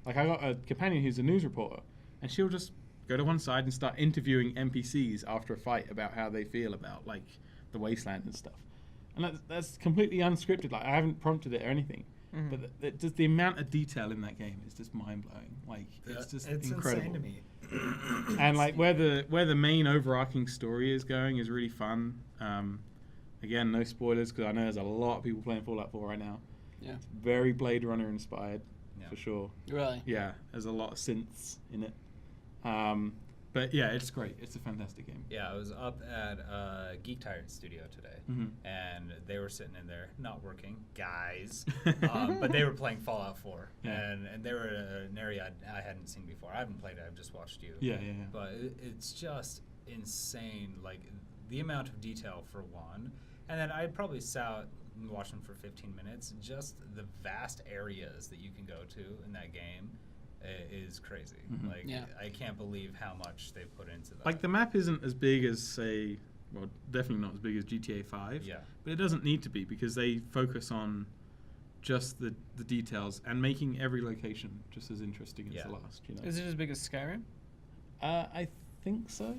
Like, I got a companion who's a news reporter, and she'll just go to one side and start interviewing NPCs after a fight about how they feel about, like, the wasteland and stuff. And that's completely unscripted. Like, I haven't prompted it or anything. Mhm. But just the amount of detail in that game is just mind blowing. Like, it's just incredible. insane to me. And like where the main overarching story is going is really fun. Again, no spoilers because I know there's a lot of people playing Fallout 4 right now. Yeah. It's very Blade Runner inspired, Yeah. for sure. Really? Yeah, there's a lot of synths in it. But yeah, it's great. It's a fantastic game. Yeah, I was up at Geek Tyrant Studio today, Mhm. and they were sitting in there, not working, guys, but they were playing Fallout 4, Yeah. and they were in an area I hadn't seen before. I haven't played it, I've just watched you. Yeah. But it's just insane, like, the amount of detail for one, and then I'd probably sat out and watched them for 15 minutes, just the vast areas that you can go to in that game is crazy. Mhm. Like, Yeah. I can't believe how much they've put into that. Like the map isn't as big as say, well, definitely not as big as GTA 5. Yeah. But it doesn't need to be because they focus on just the details and making every location just as interesting as Yeah. the last. You know. Is it as big as Skyrim? I think so.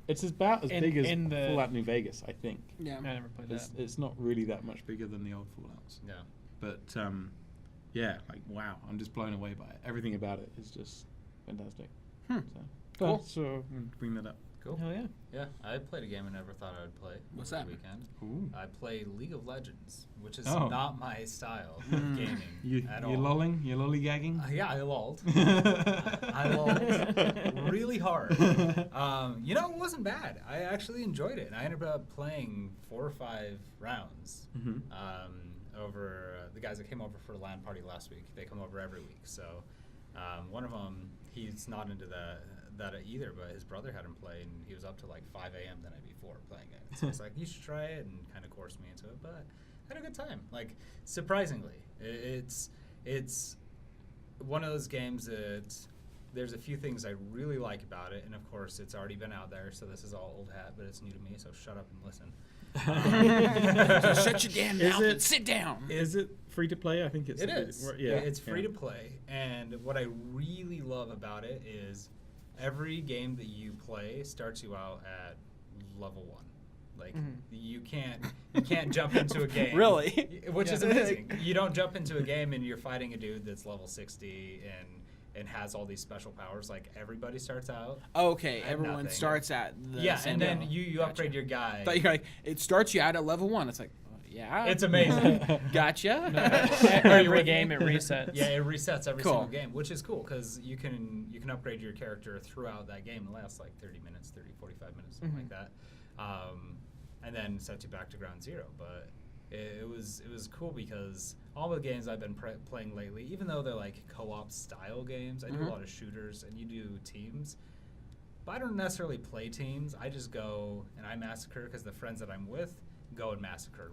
It's about as In- big as in the- Fallout New Vegas, I think. Yeah. I never played that. It's not really that much bigger than the old Fallouts. Yeah. But yeah, like wow, I'm just blown away by it. Everything about it is just fantastic. Hmm. So, Cool. So bring that up. Cool. Hell yeah. Yeah, I played a game I never thought I would play. What's over that? the weekend? Ooh. I play League of Legends, which is Oh. not my style of gaming at all. You're lolling? You're lollygagging? Yeah, I lulled. I lulled really hard. It wasn't bad. I actually enjoyed it, and I ended up playing 4 or 5 rounds. Mhm. Over the guys that came over for the LAN party last week. They come over every week. So one of them, he's not into that either, but his brother had him play, and he was up to like 5 a.m. the night before playing it. So I was like, you should try it, and kind of coerced me into it. But I had a good time. Like, surprisingly, it's one of those games that there's a few things I really like about it, and of course it's already been out there, so this is all old hat, but it's new to me, so shut up and listen. So shut your damn Is mouth it- and sit down. Is it free to play? I think it's. It a bit- is. Yeah, It's free yeah. to play, and what I really love about it is every game that you play starts you out at level 1. Like you can't jump into a game. Really? Which is Yeah. amazing. You don't jump into a game and you're fighting a dude that's level 60 and has all these special powers. Like, everybody starts out. Okay, I have everyone nothing. starts at the Yeah, same and then level. you Gotcha. upgrade your guy. I thought you were like, it starts you out at level 1. It's like, yeah. It's amazing. Gotcha. Are you Every with game me? it resets. Yeah, it resets every Cool. single game, which is cool because you can upgrade your character throughout that game. It lasts like 30 minutes, 45 minutes, something like that. And then sets you back to ground zero. But it was cool because all the games I've been playing lately, even though they're like co-op style games, I do a lot of shooters and you do teams. But I don't necessarily play teams. I just go and I massacre because the friends that I'm with go and massacre.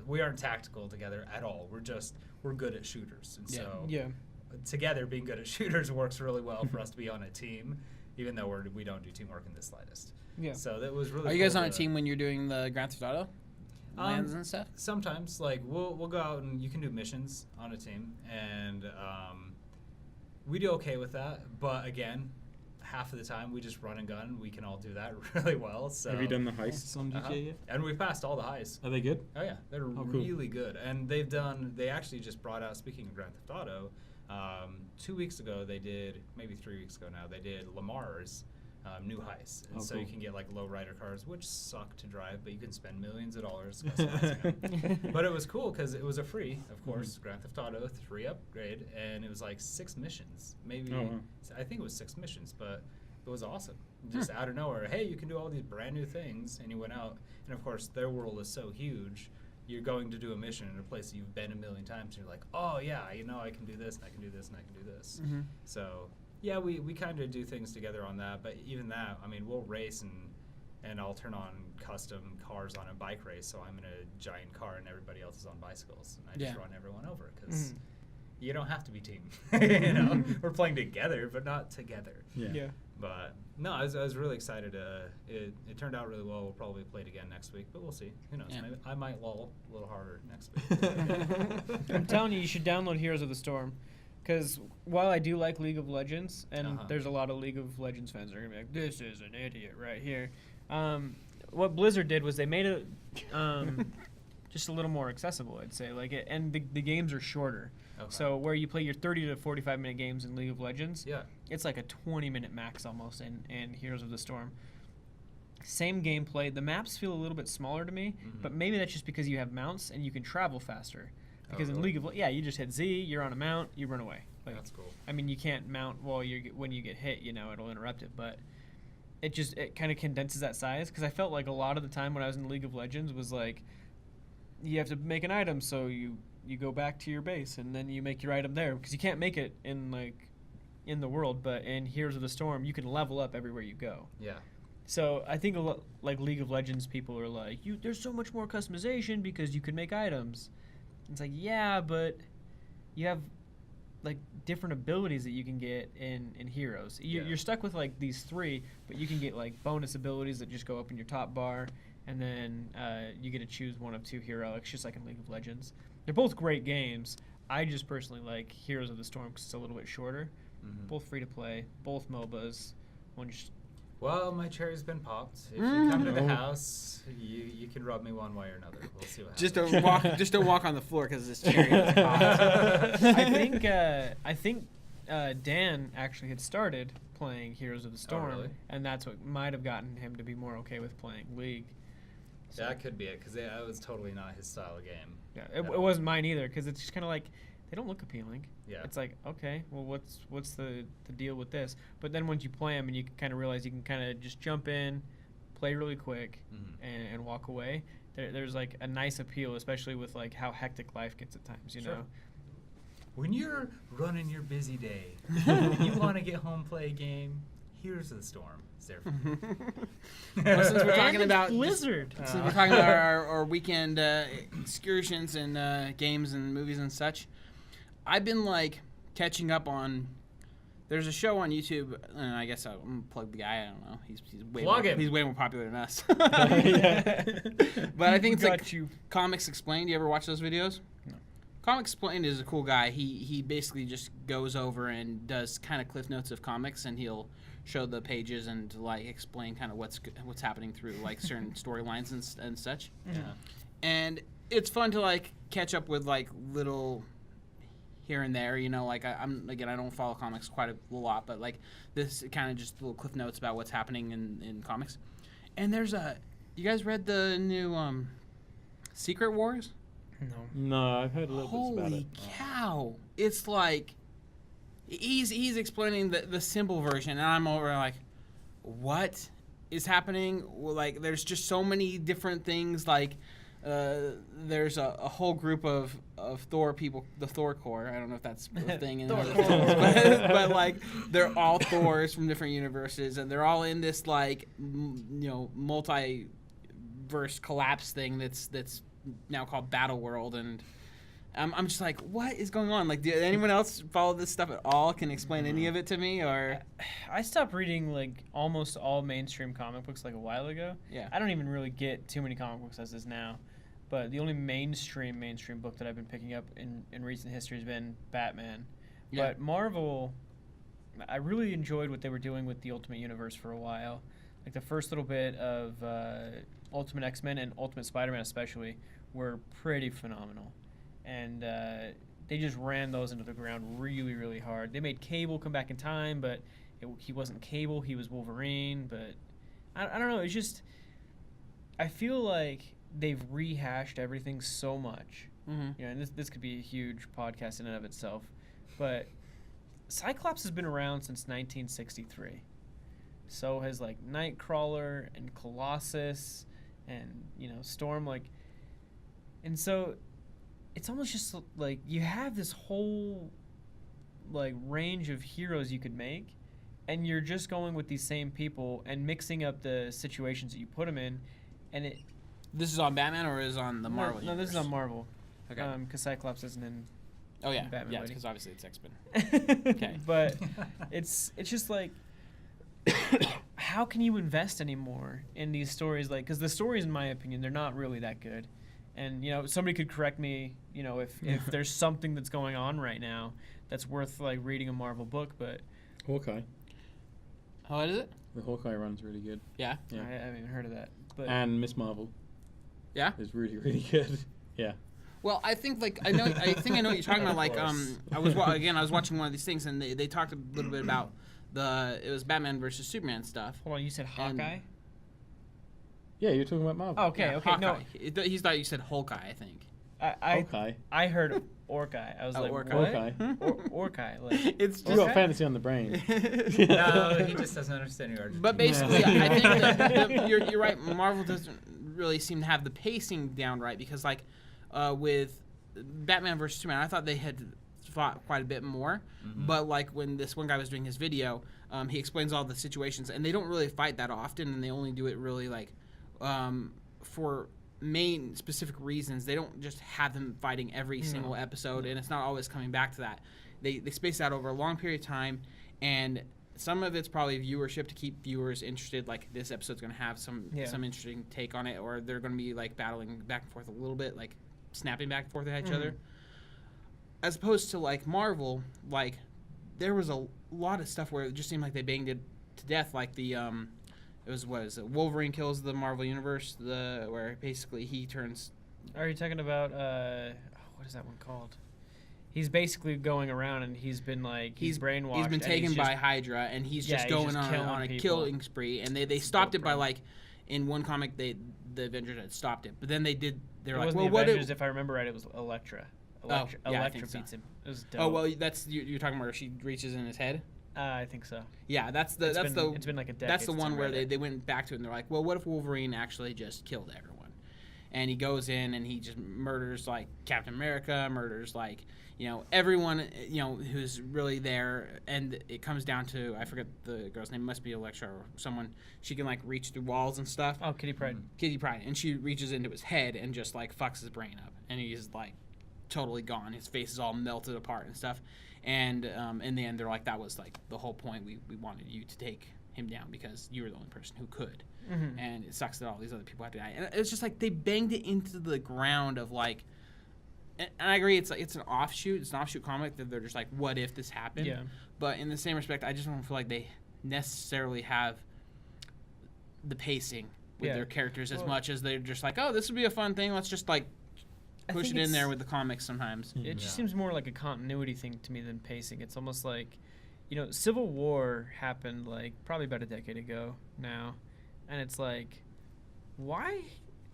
We aren't tactical together at all. We're good at shooters. And so Yeah. together being good at shooters works really well for us to be on a team, even though we don't do teamwork in the slightest. Yeah. So that was really Are you guys cool on a to- team when you're doing the Grand Theft Auto lands and stuff? Sometimes, like, we'll go out and you can do missions on a team, and we do okay with that. But again, half of the time we just run and gun. We can all do that really well. So Have you done the heists on Uh-huh. GTA yet? And we've passed all the highs. Are they good? Oh yeah, they're cool. really good, and they actually just brought out. Speaking of Grand Theft Auto, 2 weeks ago maybe 3 weeks ago now, they did Lamar's new heists. And Oh, so cool. you can get like lowrider cars, which suck to drive, but you can spend millions of dollars customizing them. But it was cool because it was a free, of course, Grand Theft Auto 3 upgrade, and it was like 6 missions. Maybe, Oh, wow. I think it was 6 missions, but it was awesome. Just out of nowhere, hey, you can do all these brand new things, and you went out. And of course, their world is so huge. You're going to do a mission in a place that you've been a million times. And you're like, oh yeah, I can do this, and I can do this, and I can do this. So yeah, we kind of do things together on that. But even that, I mean, we'll race and I'll turn on custom cars on a bike race. So I'm in a giant car and everybody else is on bicycles, and I just run everyone over because you don't have to be team. We're playing together, but not together. Yeah. But no, I was really excited. It turned out really well. We'll probably play it again next week, but we'll see. Who knows? Yeah. Maybe I might lull a little harder next week. I'm telling you, you should download Heroes of the Storm. Because while I do like League of Legends, and there's a lot of League of Legends fans that are going to be like, this is an idiot right here. What Blizzard did was they made it just a little more accessible, I'd say. And the games are shorter. Okay. So where you play your 30 to 45-minute games in League of Legends, Yeah. it's like a 20-minute max almost in Heroes of the Storm. Same gameplay. The maps feel a little bit smaller to me, but maybe that's just because you have mounts and you can travel faster. Because in League of you just hit Z, you're on a mount, you run away. That's cool. I mean, you can't mount while when you get hit, it'll interrupt it, but it kind of condenses that size. Because I felt like a lot of the time when I was in League of Legends was like, you have to make an item, so you go back to your base and then you make your item there, because you can't make it in the world. But in Heroes of the Storm, you can level up everywhere you go. Yeah. So I think like League of Legends people are like, there's so much more customization because you can make items. It's like, yeah, but you have like different abilities that you can get in Heroes. You're stuck with like these 3, but you can get like bonus abilities that just go up in your top bar, and then you get to choose one of 2 heroics, just like in League of Legends. They're both great games. I just personally like Heroes of the Storm because it's a little bit shorter. Both free to play, both MOBAs. One just Well, my cherry's been popped. If you come to the house, you can rub me one way or another. We'll see what happens. Just don't walk on the floor because this cherry is hot. I think Dan actually had started playing Heroes of the Storm, really? and that's what might have gotten him to be more okay with playing League. So, That could be it, because that was totally not his style of game. yeah, it wasn't mine either, because it's just kind of like they don't look appealing. Yeah. It's like, okay, well, what's the deal with this? But then once you play them and you can kind of realize you can kind of just jump in, play really quick, and walk away. There's like a nice appeal, especially with like how hectic life gets at times, you know. When you're running your busy day and you want to get home, play a game, Here's the Storm. It's there for you. Well, since we're And talking it's about Blizzard. since we're talking about our weekend excursions and games and movies and such, I've been like catching up on. There's a show on YouTube, and I guess I'm gonna plug the guy. I don't know. He's way Plug more, him. he's way more popular than us. Yeah. But I think it's Got like you. Comics Explained. You ever watch those videos? No. Comics Explained is a cool guy. He basically just goes over and does kind of cliff notes of comics, and he'll show the pages and like explain kind of what's happening through like certain storylines and such. Yeah. And it's fun to like catch up with like little here and there, you know, like I don't follow comics quite a lot, but like this kind of just little cliff notes about what's happening in comics. And there's you guys read the new Secret Wars? No. No, I've heard a little bit about Holy it. cow! It's like he's explaining the simple version, and I'm over like, what is happening? Well, like, there's just so many different things. Like, there's a whole group of Thor people, the Thor Corps. I don't know if that's a thing in other films, but like they're all Thors from different universes, and they're all in this like multiverse collapse thing that's now called Battle World, and I'm just like, what is going on? Like, did anyone else follow this stuff at all? Can explain any of it to me? Or I stopped reading like almost all mainstream comic books like a while ago. Yeah. I don't even really get too many comic books as is now. But the only mainstream book that I've been picking up in recent history has been Batman. Yeah. But Marvel, I really enjoyed what they were doing with the Ultimate Universe for a while. Like the first little bit of Ultimate X-Men and Ultimate Spider-Man especially were pretty phenomenal. And they just ran those into the ground really, really hard. They made Cable come back in time, but he wasn't Cable, he was Wolverine, but I don't know. It's just I feel like they've rehashed everything so much. Mm-hmm. And this could be a huge podcast in and of itself, but Cyclops has been around since 1963. So has like Nightcrawler and Colossus and Storm, like, and so it's almost just like you have this whole like range of heroes you could make, and you're just going with these same people and mixing up the situations that you put them in, and it. This is on Batman or is on the Marvel? No, this is on Marvel. Okay. Because Cyclops isn't in. Oh yeah, Batman yeah, Lady. because obviously it's X-Men. Okay. But it's just like, how can you invest anymore in these stories? Like, because the stories, in my opinion, they're not really that good. And somebody could correct me. If there's something that's going on right now that's worth like reading a Marvel book, but Hawkeye. Oh, what is it? The Hawkeye run's really good. Yeah. Yeah. I haven't even heard of that. But And Miss Marvel Yeah. is really, really good. Yeah. Well, I think I know what you're talking about. Like, course. I was watching one of these things, and they talked a little bit about it was Batman versus Superman stuff. hold on, you said Hawkeye? Yeah, you're talking about Marvel. Oh, okay, Yeah, okay. No, Hawkeye. He thought you said Hawkeye, I think. Hawkeye. I heard Orkai. I was like, Orkai. what? Orkai. Orkai. Like, It's You just. got fantasy on the brain. No, he just doesn't understand your Argentina. But basically, I think that you're right. Marvel doesn't really seem to have the pacing down right because, like, with Batman vs Superman, I thought they had fought quite a bit more. Mm-hmm. But like when this one guy was doing his video, he explains all the situations, and they don't really fight that often, and they only do it really like for main specific reasons. They don't just have them fighting every single episode, and it's not always coming back to that. They space out over a long period of time, and some of it's probably viewership to keep viewers interested. Like this episode's going to have some interesting take on it, or they're going to be like battling back and forth a little bit, like snapping back and forth at each other. As opposed to like Marvel, like there was a lot of stuff where it just seemed like they banged it to death. Like the it was Wolverine kills the Marvel Universe, where basically he turns. are you talking about what is that one called? He's basically going around and he's been like he's brainwashed. He's been and taken he's by just- Hydra, and he's just he's going just killing on a people. killing spree. And they stopped it by bro. like in one comic the Avengers had stopped it, but then they It were like, wasn't well, the what? Avengers, if I remember right, it was Elektra. yeah, I Elektra think so. beats him. It was dope. Oh well, that's you're talking about where she reaches in his head. I think so. Yeah, it's Been like a decade. that's the since one I where read they went back to it and they're like, well, what if Wolverine actually just killed everyone? And he goes in and he just murders like Captain America, murders like everyone who's really there, and it comes down to I forget the girl's name, must be Elektra or someone. She can like reach through walls and stuff. Oh, Kitty Pryde. Kitty Pryde, and she reaches into his head and just like fucks his brain up, and he's like totally gone. His face is all melted apart and stuff. And in the end, they're like, that was like the whole point. We wanted you to take him down because you were the only person who could. Mm-hmm. And it sucks that all these other people have to die. And it's just like they banged it into the ground of like. And I agree, it's an offshoot. It's an offshoot comic that they're just like, what if this happened? Yeah. But in the same respect, I just don't feel like they necessarily have the pacing with Yeah. their characters as Well- much as they're just like, oh, this would be a fun thing. Let's just like I push think it in it's- there with the comics sometimes. It just Yeah. seems more like a continuity thing to me than pacing. It's almost like, Civil War happened like probably about a decade ago now, and it's like, why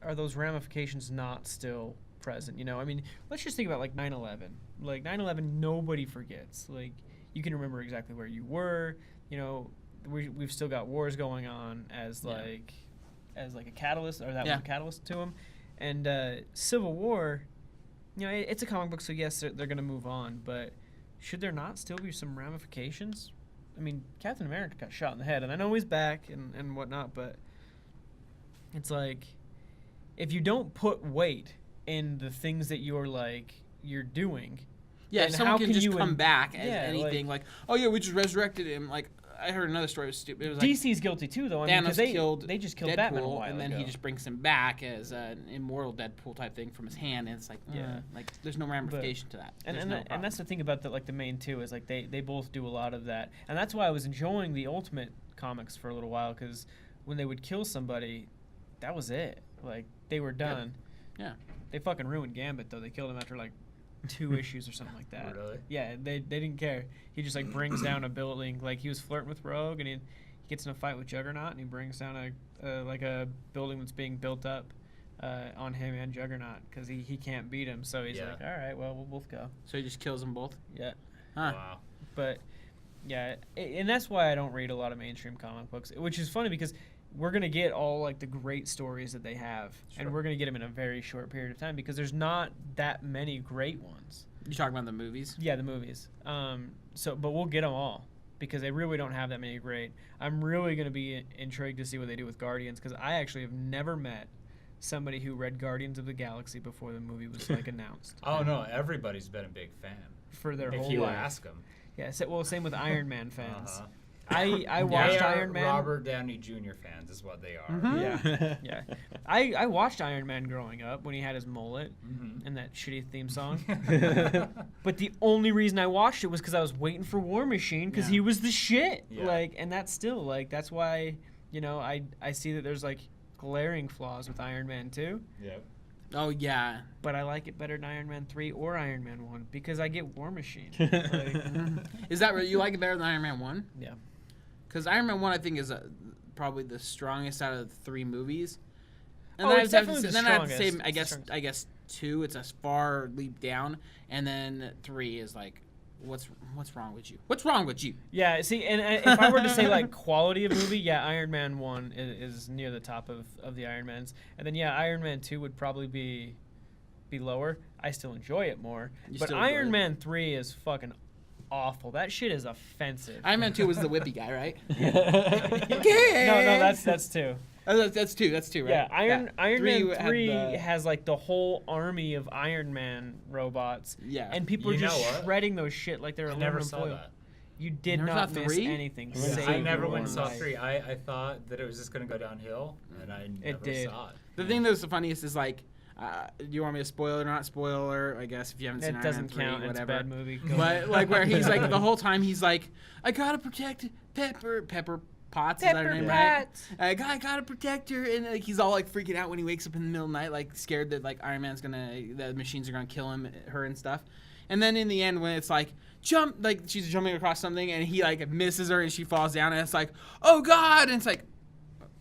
are those ramifications not still present? I mean, let's just think about like 9/11. Like 9/11, nobody forgets. Like you can remember exactly where you were. We've still got wars going on as like a catalyst, or that was a catalyst to them. And Civil War, it's a comic book, so yes, they're going to move on, but should there not still be some ramifications? I mean, Captain America got shot in the head, and I know he's back and whatnot, but it's like, if you don't put weight in the things that you're doing, Yeah, then if someone how can just you come back as yeah, anything, like, oh yeah, we just resurrected him. Like, I heard another story. It was stupid. It was like DC's guilty too, though. I mean, 'cause Thanos they just killed Deadpool, Batman a while and then ago. he just brings him back as an immortal Deadpool type thing from his hand, and it's like, Yeah. like there's no ramification to that. And There's and, no that- and problem. that's the thing about the main two is like they both do a lot of that, and that's why I was enjoying the Ultimate comics for a little while, because when they would kill somebody, that was it. Like they were done. Yeah. They fucking ruined Gambit though. They killed him after like 2 issues or something like that. Really? Yeah, they didn't care. He just like brings down a building. Like he was flirting with Rogue, and he gets in a fight with Juggernaut, and he brings down a building that's being built up on him and Juggernaut because he can't beat him. So he's like, all right, well, we'll both go. So he just kills them both. Yeah. Huh. Wow. But yeah, and that's why I don't read a lot of mainstream comic books, which is funny because we're gonna get all like the great stories that they have, and we're gonna get them in a very short period of time because there's not that many great ones. You talking about the movies? Yeah, the movies. But we'll get them all because they really don't have that many great. I'm really gonna be intrigued to see what they do with Guardians because I actually have never met somebody who read Guardians of the Galaxy before the movie was like announced. Oh no, everybody's been a big fan. For their If whole you life. ask them. Yeah, well, same with Iron Man fans. Uh-huh. I watched They are Iron Man. Robert Downey Jr. fans is what they are. Yeah, yeah. I watched Iron Man growing up when he had his mullet and that shitty theme song. But the only reason I watched it was because I was waiting for War Machine because he was the shit. Yeah. Like, and that's still like that's why I see that there's like glaring flaws with Iron Man 2. Yep. Oh yeah. But I like it better than Iron Man 3 or Iron Man 1 because I get War Machine. Like, Is that right? You like it better than Iron Man 1? yeah. Because Iron Man 1, I think, is probably the strongest out of the 3 movies. And Oh, then it's I have to definitely say- the then I have to say, strongest. I It's the guess, strongest. I guess 2, it's a far leap down, and then 3 is like, what's wrong with you? What's wrong with you? Yeah, see, and if I were to say like quality of movie, yeah, Iron Man 1 is near the top of the Iron Mans, and then yeah, Iron Man 2 would probably be lower. I still enjoy it more, You but still enjoy Iron it. Man 3 is fucking awful. That shit is offensive. Iron Man 2 was the whippy guy, right? No, that's 2. Oh, that's 2, right? Yeah, Iron Man had 3 the- has like the whole army of Iron Man robots. Yeah. And people are You know just what? shredding those shit like they're I never aluminum saw foil. that. You did Never not saw miss 3? anything. Yeah. Save I never your went and saw life. 3. I thought that it was just going to go downhill, and I never did. saw it. The thing that's the funniest is like, do you want me to spoil it or not spoiler? I guess if you haven't seen It Iron Man doesn't 3, count. It's a whatever. bad movie. Go But like where he's like the whole time he's like, I gotta protect Pepper Potts, is that her name, right? I gotta protect her, and like he's all like freaking out when he wakes up in the middle of the night, like scared that like Iron Man's the machines are gonna kill her and stuff. And then in the end, when it's like jump, like she's jumping across something, and he like misses her, and she falls down, and it's like, oh god, and it's like,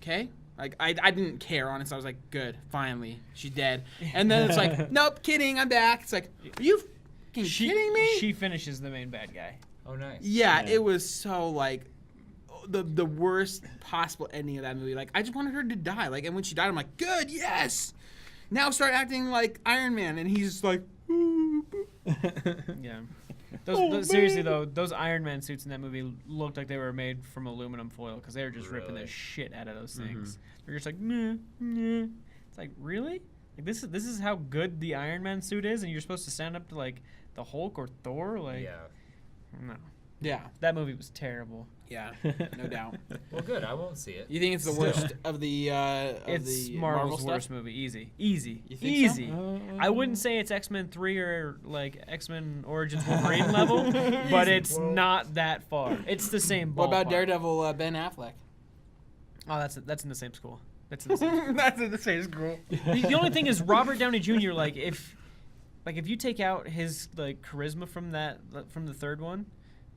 okay. Like, I didn't care, honestly. I was like, good, finally, she's dead. And then it's like, nope, kidding, I'm back. It's like, are you fucking kidding me? She finishes the main bad guy. Oh, nice. Yeah, Yeah. it was so, like, the worst possible ending of that movie. Like, I just wanted her to die. Like, and when she died, I'm like, good, yes! Now start acting like Iron Man. And he's just like, Yeah. Seriously though, those Iron Man suits in that movie looked like they were made from aluminum foil because they were just ripping the Really? shit out of those things. They're just like, meh, meh. It's like, really? Like this is how good the Iron Man suit is, and you're supposed to stand up to like the Hulk or Thor? Like, Yeah. no, yeah, that movie was terrible. yeah, no doubt. Well, good. I won't see it. You think it's the worst of the It's the Marvel's Marvel worst stuff? movie. Easy. You think so? Easy. I wouldn't say it's X-Men 3 or like X-Men Origins Wolverine level, but it's not that far. It's the same ballpark. What about Daredevil Ben Affleck? Oh, that's in the same school. That's in the same. That's in the same school. The only thing is Robert Downey Jr. Like if you take out his like charisma from the third one,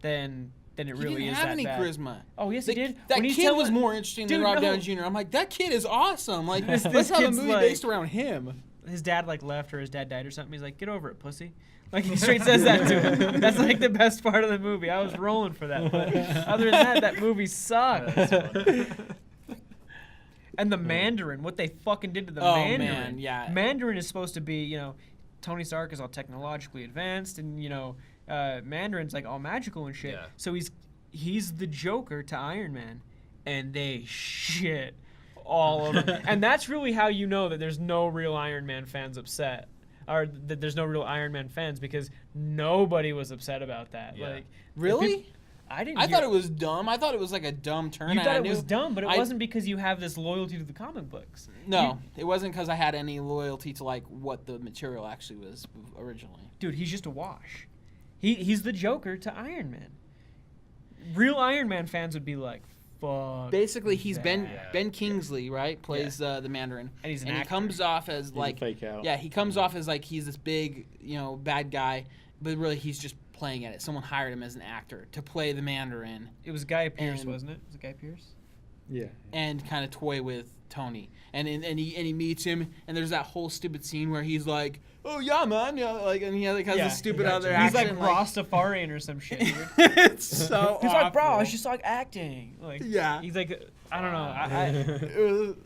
then it He really didn't is have that any bad. charisma. Oh yes, he did. That When he's kid was telling- more interesting than Dude, Robert no. Downey Jr. I'm like, that kid is awesome. Like, This let's have a kid's movie like- based around him. His dad like left or his dad died or something. He's like, get over it, pussy. Like he straight says that to him. That's like the best part of the movie. I was rolling for that. But other than that movie sucked. And the Mandarin, what they fucking did to the Oh, Mandarin. man, yeah. Mandarin is supposed to be, Tony Stark is all technologically advanced, and Mandarin's like all magical and shit. Yeah. So he's the Joker to Iron Man, and they shit all over. And that's really how you know that there's no real Iron Man fans upset, or that there's no real Iron Man fans, because nobody was upset about that. Yeah. Like, Really? I didn't. I hear- thought it was dumb. I thought it was like a dumb turn. You and thought I it was knew- dumb, but it I- wasn't because you have this loyalty to the comic books. No, it wasn't because I had any loyalty to like what the material actually was originally. Dude, he's just a wash. He's the Joker to Iron Man. Real Iron Man fans would be like, fuck. Basically, he's bad. Ben Kingsley, right? Plays the Mandarin, And he's an he actor. comes off as He's a like fake out. yeah, he comes off as like he's this big bad guy, but really he's just playing at it. Someone hired him as an actor to play the Mandarin It was Guy Pearce, And- wasn't it? Was it Guy Pearce? Yeah. and kind of toy with Tony, and he meets him, and there's that whole stupid scene where he's like, "Oh yeah, man," like, and he has this stupid other He's like accent, Rastafarian or some shit. Dude. it's so He's like, bro, awful. it's just like acting. Like, Yeah. He's like, I don't know. It was-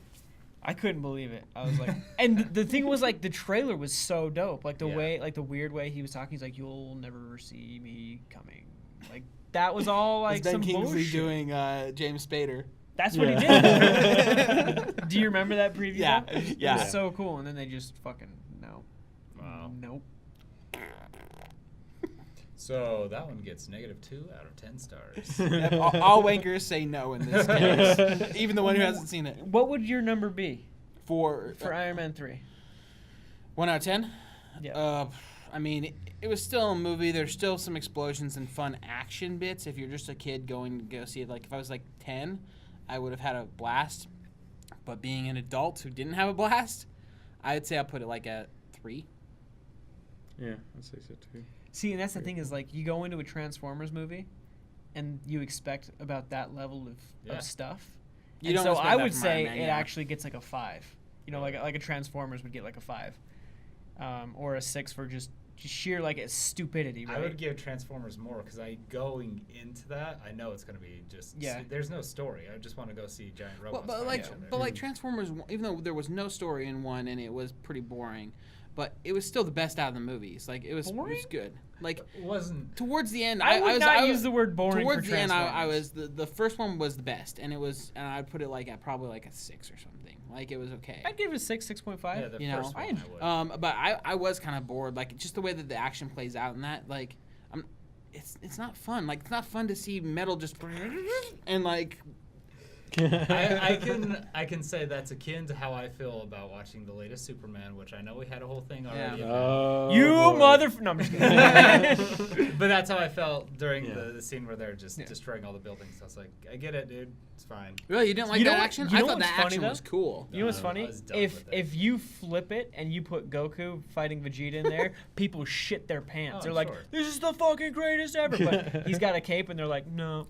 I couldn't believe it. I was like, and the thing was like the trailer was so dope. Like the Yeah. way, like the weird way he was talking. He's like, "You'll never see me coming." Like that was all like it's Ben some Kingsley bullshit. doing James Spader. That's what he Yeah. did. Do you remember that preview? Yeah. though? It Yeah. was so cool, and then they just fucking no. Wow. Nope. So that one gets -2 out of 10 stars. Yep, all wankers say no in this case, even the one who hasn't seen it. What would your number be For for Iron Man 3? 1 out of 10. Yeah. I mean, it was still a movie. There's still some explosions and fun action bits. If you're just a kid going to go see it, like if I was like 10, I would have had a blast. But being an adult who didn't have a blast, I'd say I'll put it like at 3. Yeah, I'd say so too. See, and that's the thing is like you go into a Transformers movie, and you expect about that level Yeah. of stuff. You And don't so expect I that would from say Iron Man, it yeah. actually gets like a 5. You know, like a Transformers would get like a 5, or a 6 for just sheer like its stupidity. Right? I would give Transformers more because going into that, I know it's going to be just. Yeah. There's no story. I just want to go see giant robots. But fight like, each other. but like Transformers, even though there was no story in one and it was pretty boring, but it was still the best out of the movies. Like it was Boring? good. Like It wasn't. towards the end, I would not was, use the word boring Towards for the end, I Transformers. was the first one was the best, and I'd put it like at probably like a 6 or something. Like it was okay. I'd give it a 6, 6.5. Yeah, the You know, first one I I would. But I was kind of bored. Like just the way that the action plays out in that, like, it's not fun. Like it's not fun to see metal just and like. I can say that's akin to how I feel about watching the latest Superman, which I know we had a whole thing already. Yeah. About. You boy. No, I'm just kidding. But that's how I felt during Yeah. the scene where they're just destroying all the buildings. I was like, I get it, dude. It's fine. Really, you didn't like You know that what- action? you I know thought what's that funny, action though? was cool. You know what's I funny? was done If with it. if you flip it and you put Goku fighting Vegeta in there, people shit their pants. Oh, They're like, sure. "This is the fucking greatest ever." But he's got a cape, and they're like, "No."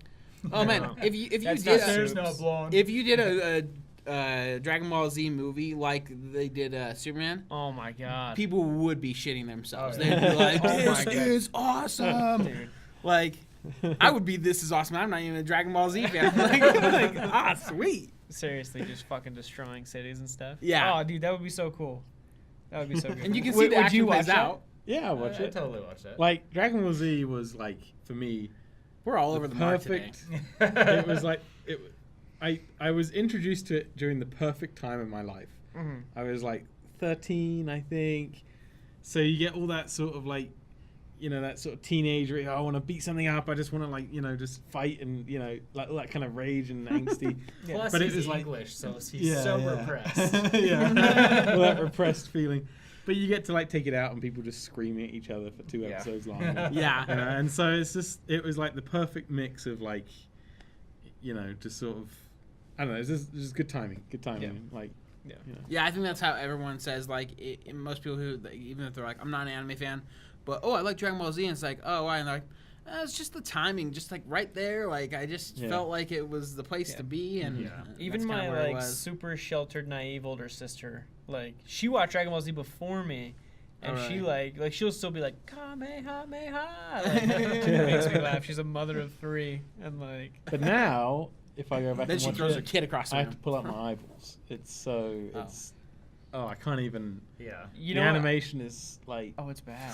Oh man, No. if you That's did not There's Soups. no blonde. if you did a Dragon Ball Z movie like they did Superman, Oh my god. people would be shitting themselves. Oh, yeah. They'd be like, Oh my "This God. is awesome!" Dude. Like, I would be, "This is awesome." I'm not even a Dragon Ball Z fan. like, sweet. Seriously, just fucking destroying cities and stuff. Yeah. Oh, dude, that would be so cool. That would be so good. And you can see Would- the would action you plays watch that? out. Yeah, I watch I it. totally watch that. Like Dragon Ball Z was like for me We're all over the mark today. perfect. It was like I was introduced to it during the perfect time of my life. Mhm. I was like 13, I think. So you get all that sort of like, that sort of teenager. I want to beat something up. I just want to like, just fight and like all that kind of rage and angsty. Plus, But it he's was like- English, so he's so repressed. yeah, all that repressed feeling. But you get to like take it out on people just screaming at each other for 2 episodes long. Yeah. And so it was like the perfect mix of like, just sort of, I don't know, it's just good timing. Good timing. Yeah. Like, Yeah. Yeah, I think that's how everyone says. Like, most people who, even if they're like, "I'm not an anime fan," but I like Dragon Ball Z, and it's like, "Oh, why?" And they're like, "It's just the timing, just like right there. Like, I just Yeah. felt like it was the place Yeah. to be." And Yeah. Even that's kinda my where it like was. super sheltered, naive older sister, like she watched Dragon Ball Z before me, and Oh, she right. like she'll still be like Kamehameha. Like, it makes me laugh. She's a mother of 3, and like but now if I go back Then and she watch throws her it, kid across the I room. have to pull out my eyeballs. It's so I can't even. Yeah. you the know animation is like Oh, it's bad.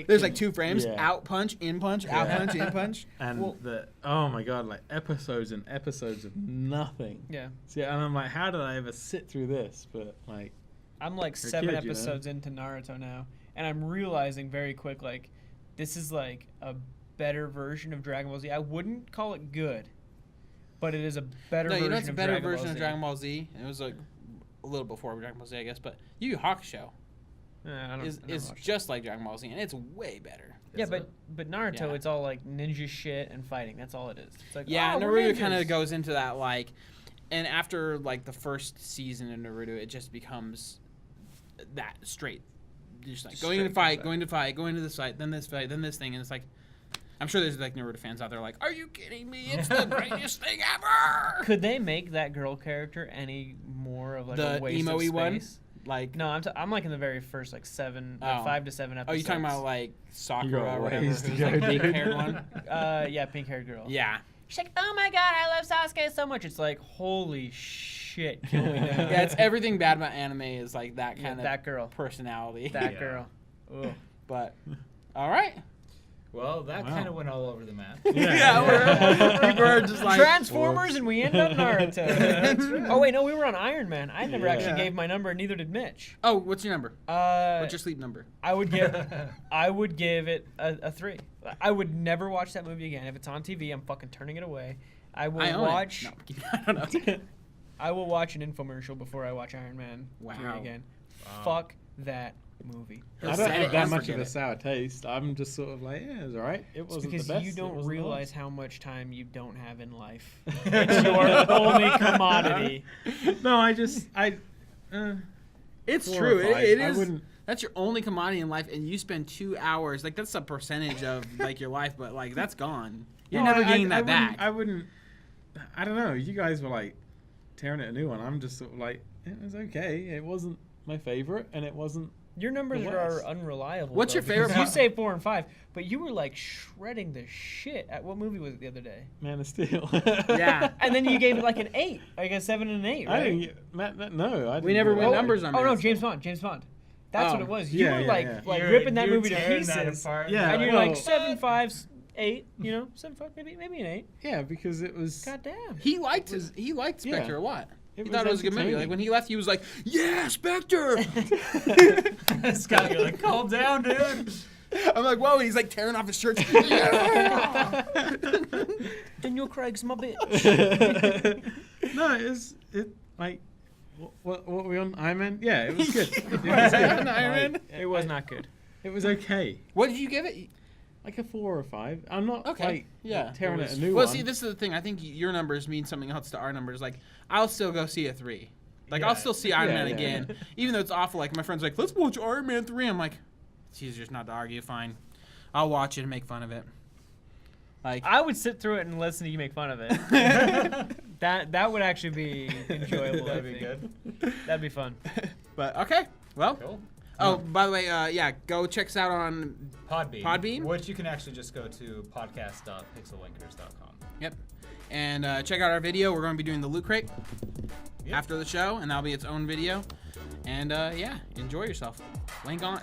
There's like 2 frames: Yeah. out punch, in punch, out Yeah. punch, in punch. And Well- oh my god, like episodes and episodes of nothing. Yeah, See, and I'm like, how did I ever sit through this? But like, I'm like For a 7 kid, you know? episodes into Naruto now, and I'm realizing very quick like this is like a better version of Dragon Ball Z. I wouldn't call it good, but it is a better No, version you know it's a of better Dragon version Ball of Z. Dragon Ball Z. It was like a little before Dragon Ball Z, I guess. But Yu Yu Hakusho I don't is watch it. just like Dragon Ball Z, and it's way better. Yeah, Is it? but Naruto, Yeah. it's all like ninja shit and fighting. That's all it is. It's like, Yeah, oh, we're Naruto kind ninjas. of goes into that like, and after like the first season of Naruto, it just becomes that straight, just like going to Straight fight, combat. going to fight, going to this fight, then this fight, then this thing, and it's like, I'm sure there's like Naruto fans out there like, are you kidding me? It's the greatest thing ever. Could they make that girl character any more of like The a waste emo-y of one? space? Like, No, I'm like in the very first like 5 to 7 episodes. oh, you talking about like You Sakura got or whatever, ways who's to like go, big dude. haired one? Yeah, pink haired girl. Yeah. She's like, oh my god, I love Sasuke so much. It's like, holy shit, kill me now. Yeah, it's everything bad about anime is like that Yeah, kind of that girl. personality. That Yeah. girl. Ugh. But all right. Well, that Wow. kind of went all over the map. Yeah, we were just like Transformers, and we end up Naruto. Oh wait, no, we were on Iron Man. I never Yeah. actually gave my number, and neither did Mitch. Oh, what's your number? What's your sleep number? I would give it a 3. I would never watch that movie again. If it's on TV, I'm fucking turning it away. I will I own watch. it. No, I don't know. I will watch an infomercial before I watch Iron Man 3 Wow. again. Wow. Fuck that movie. He'll I don't say it have that and much forget of a it. sour taste. I'm just sort of like, yeah, it was alright. It It's wasn't because the best. you it don't wasn't the realize worst. how much time you don't have in life. It's your only commodity. No, It's 4 true. or 5. It I is. wouldn't. That's your only commodity in life, and you spend 2 hours. Like that's a percentage of like your life, but like that's gone. You're No, never I getting that wouldn't- back. I wouldn't. I don't know. You guys were like tearing at a new one. I'm just sort of like, it was okay. It wasn't my favorite, and it wasn't. Your numbers The are West. unreliable. What's though, your favorite because You part? say 4 and 5, but you were like shredding the shit at what movie was it the other day? Man of Steel. Yeah. And then you gave it like an 8, like a 7 and an 8, right? I didn't get no. I didn't We never get went that. numbers on Oh no, Man of James Steel. Bond. James Bond. That's Oh, what it was. You yeah, were yeah, like yeah. like ripping that movie to tearing pieces. that apart. Yeah, And you're well- like 7, 5, 8. You know, 7, 5, maybe an 8. Yeah, because it was. God damn. He liked Spectre Yeah. a lot. He It thought it was was a good movie. Like entertaining. when he left, he was like, "Yeah, Spectre." Scott, you're like, calm down, dude. I'm like, "Whoa!" And he's like tearing off his shirt. Yeah. Daniel Craig's my bitch. No, it like. What were we on? Iron Man? Yeah, it was good. It was good. Iron Man? Like, It was not good. It was okay. What did you give it? Like a 4 or 5. I'm not Okay, like yeah. tearing It at a was- new Well, one. see, this is the thing. I think your numbers mean something else to our numbers. Like, I'll still go see a 3. Like, I'll Yeah. still see Iron Yeah, Man yeah, again, yeah. even though it's awful. Like, my friend's like, "Let's watch Iron Man 3." I'm like, "It's easier just not to argue. Fine, I'll watch it and make fun of it." Like, I would sit through it and listen to you make fun of it. That would actually be enjoyable. That'd I be think. good. That'd be fun. but okay. Well, Cool. oh, by the way, yeah, go check us out on. Podbean. Podbean? Which you can actually just go to podcast.pixelwankers.com. Yep. And check out our video. We're going to be doing the Loot Crate Yep. after the show, and that'll be its own video. And yeah, enjoy yourself. Wank on.